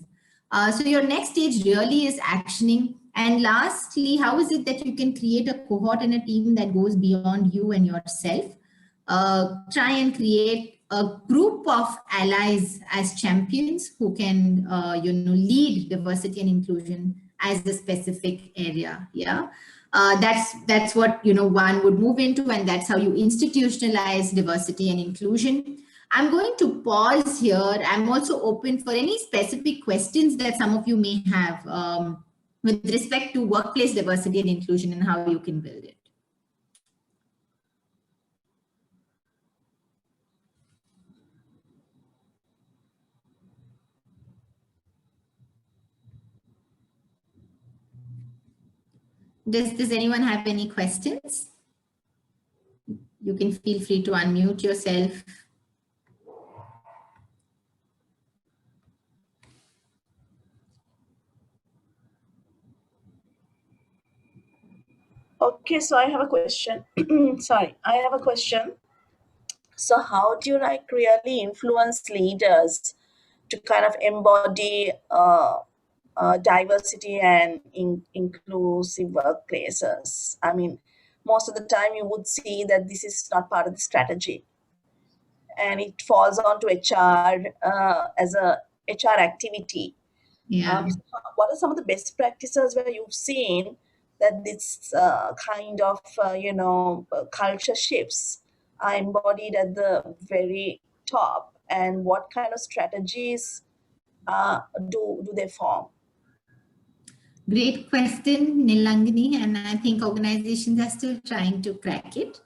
So your next stage really is actioning. And lastly, how is it that you can create a cohort and a team that goes beyond you and yourself? Try and create a group of allies as champions who can, lead diversity and inclusion as a specific area. Yeah, that's what one would move into, and that's how you institutionalize diversity and inclusion. I'm going to pause here. I'm also open for any specific questions that some of you may have with respect to workplace diversity and inclusion and how you can build it. Does anyone have any questions? You can feel free to unmute yourself. Okay, so I have a question. Sorry, I have a question. So how do you really influence leaders to kind of embody diversity and inclusive workplaces? I mean, most of the time you would see that this is not part of the strategy, and it falls onto HR as a HR activity. Yeah. What are some of the best practices where you've seen that this kind of culture shifts are embodied at the very top, and what kind of strategies do they form? Great question, Nilangani, and I think organizations are still trying to crack it.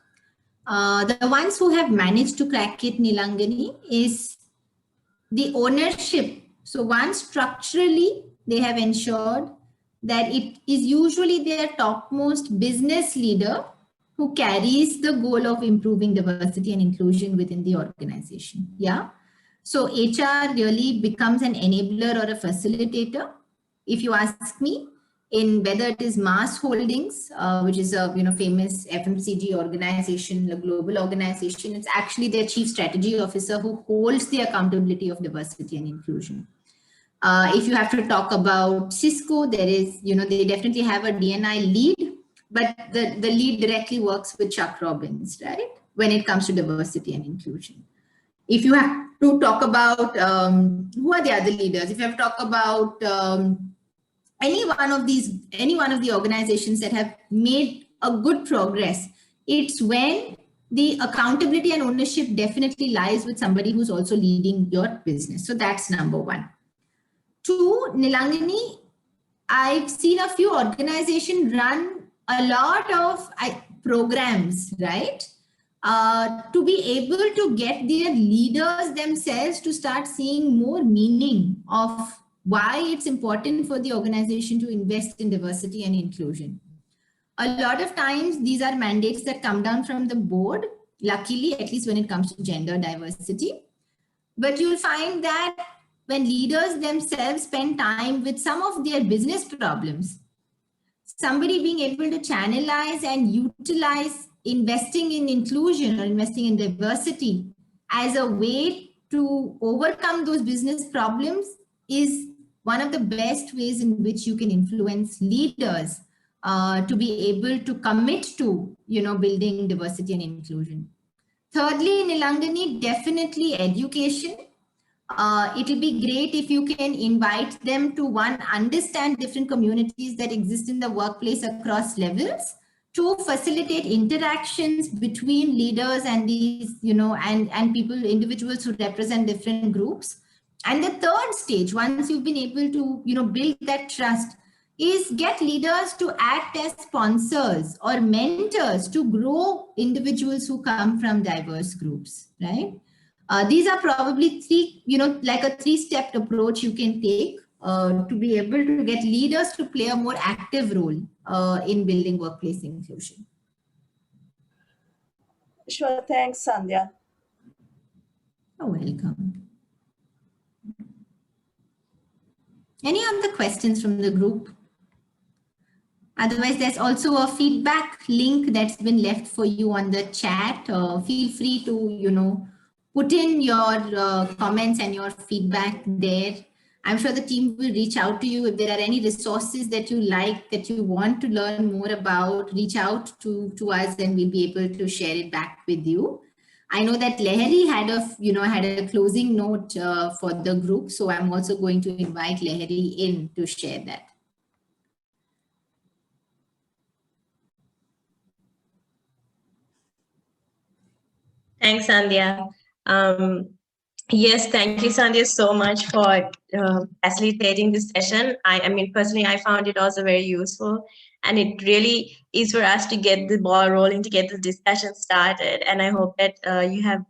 The ones who have managed to crack it, Nilangani, is the ownership. So one, structurally, they have ensured that it is usually their topmost business leader who carries the goal of improving diversity and inclusion within the organization. Yeah. So HR really becomes an enabler or a facilitator. If you ask me, in whether it is Mars Holdings, which is a famous FMCG organization, a global organization, it's actually their chief strategy officer who holds the accountability of diversity and inclusion. If you have to talk about Cisco, there is, they definitely have a D&I lead, but the lead directly works with Chuck Robbins, right? When it comes to diversity and inclusion. If you have to talk about who are the other leaders, if you have to talk about any one of the organizations that have made a good progress, it's when the accountability and ownership definitely lies with somebody who's also leading your business. So that's number one. Two, Nilangani, I've seen a few organizations run a lot of programs, right? To be able to get their leaders themselves to start seeing more meaning of why it's important for the organization to invest in diversity and inclusion. A lot of times, these are mandates that come down from the board, luckily, at least when it comes to gender diversity. But you'll find that when leaders themselves spend time with some of their business problems, somebody being able to channelize and utilize investing in inclusion or investing in diversity as a way to overcome those business problems is one of the best ways in which you can influence leaders to be able to commit to, building diversity and inclusion. Thirdly, Nilangani, definitely education. It'll be great if you can invite them to, one, understand different communities that exist in the workplace across levels, to facilitate interactions between leaders and these, and people, individuals who represent different groups. And the third stage, once you've been able to, build that trust, is get leaders to act as sponsors or mentors to grow individuals who come from diverse groups, right? These are probably three, like a three-step approach you can take to be able to get leaders to play a more active role in building workplace inclusion. Sure, thanks, Sandhya. You're welcome. Any other questions from the group? Otherwise, there's also a feedback link that's been left for you on the chat. Feel free to, put in your comments and your feedback there. I'm sure the team will reach out to you. If there are any resources that you like, that you want to learn more about, reach out to us and we'll be able to share it back with you. I know that Lehari had a closing note for the group. So I'm also going to invite Lehari in to share that. Thanks, Sandhya. Yes, thank you, Sandhya, so much for facilitating this session. I mean, personally, I found it also very useful, and it really is for us to get the ball rolling, to get the discussion started. And I hope that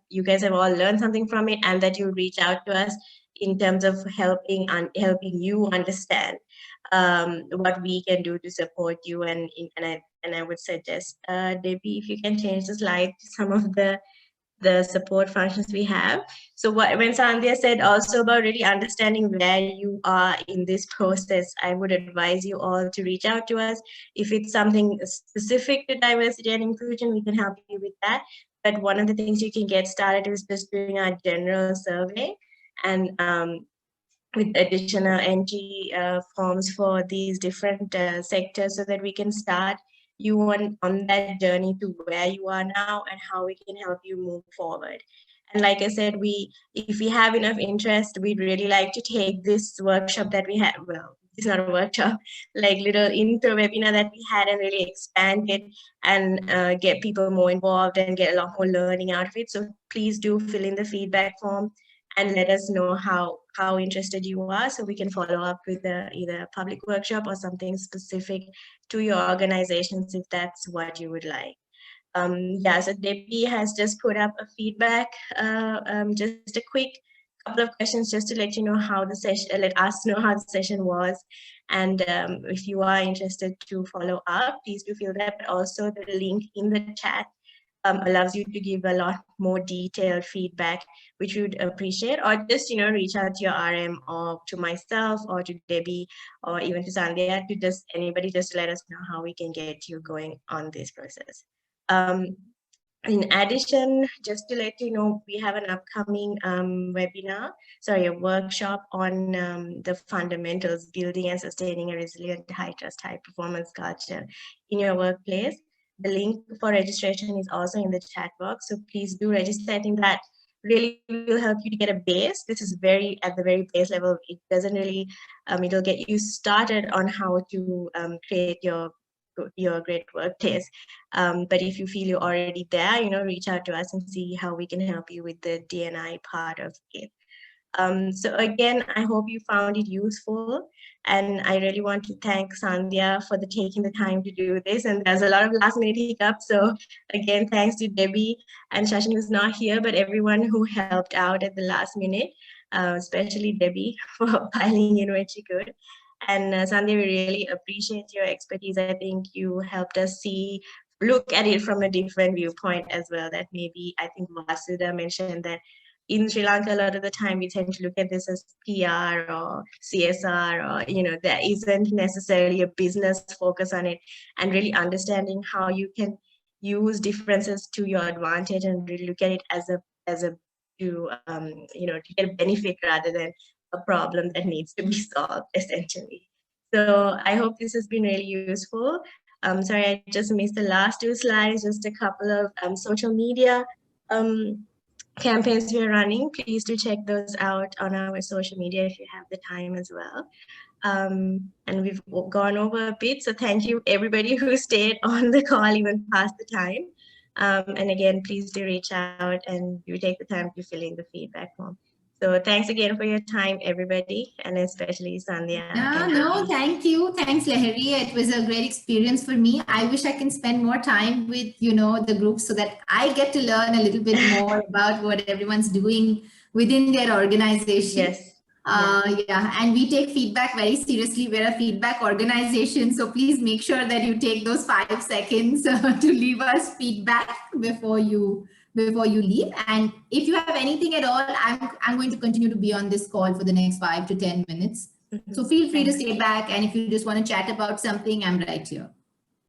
you guys have all learned something from it, and that you reach out to us in terms of helping you understand what we can do to support you. And I would suggest, Debbie, if you can change the slide to some of the support functions we have. So when Sandhya said also about really understanding where you are in this process, I would advise you all to reach out to us. If it's something specific to diversity and inclusion, we can help you with that. But one of the things you can get started is just doing our general survey, and with additional entry forms for these different sectors, so that we can start you on that journey to where you are now and how we can help you move forward. And like I said, if we have enough interest, we'd really like to take this workshop that we had, well, it's not a workshop, like little intro webinar that we had, and really expand it and get people more involved and get a lot more learning out of it. So please do fill in the feedback form and let us know how interested you are, so we can follow up with either a public workshop or something specific to your organizations, if that's what you would like. Yeah, so Debbie has just put up a feedback, just a quick couple of questions just to let you know how the session, let us know how the session was. And if you are interested to follow up, please do feel that. But also the link in the chat allows you to give a lot more detailed feedback, which we would appreciate, or just, reach out to your RM or to myself or to Debbie or even to Sandhya, to just anybody, just to let us know how we can get you going on this process. In addition, just to let you know, we have an upcoming a workshop on the fundamentals, building and sustaining a resilient, high trust, high performance culture in your workplace. The link for registration is also in the chat box, so please do register. I think that really will help you to get a base. This is at the very base level. It doesn't really, it'll get you started on how to create your great workplace. But if you feel you're already there, reach out to us and see how we can help you with the D&I part of it. So again, I hope you found it useful. And I really want to thank Sandhya for taking the time to do this. And there's a lot of last minute hiccups. So again, thanks to Debbie and Shashin, who's not here, but everyone who helped out at the last minute, especially Debbie for piling in when she could. And Sandhya, we really appreciate your expertise. I think you helped us look at it from a different viewpoint as well. That maybe, I think Vasudha mentioned that in Sri Lanka, a lot of the time we tend to look at this as PR or CSR, or, there isn't necessarily a business focus on it, and really understanding how you can use differences to your advantage and really look at it to get a benefit rather than a problem that needs to be solved, essentially. So I hope this has been really useful. Sorry, I just missed the last 2 slides, just a couple of social media campaigns we're running. Please do check those out on our social media if you have the time as well. And we've gone over a bit, so thank you everybody who stayed on the call even past the time. And again, please do reach out and you take the time to fill in the feedback form. So thanks again for your time, everybody, and especially Sandhya. No, thank you. Thanks, Lahari. It was a great experience for me. I wish I can spend more time with, the group so that I get to learn a little bit more about what everyone's doing within their organization. Yes. Yeah, and we take feedback very seriously. We're a feedback organization, so please make sure that you take those 5 seconds to leave us feedback before you leave. And if you have anything at all, I'm going to continue to be on this call for the next 5 to 10 minutes. So feel free to stay back, and if you just want to chat about something, I'm right here.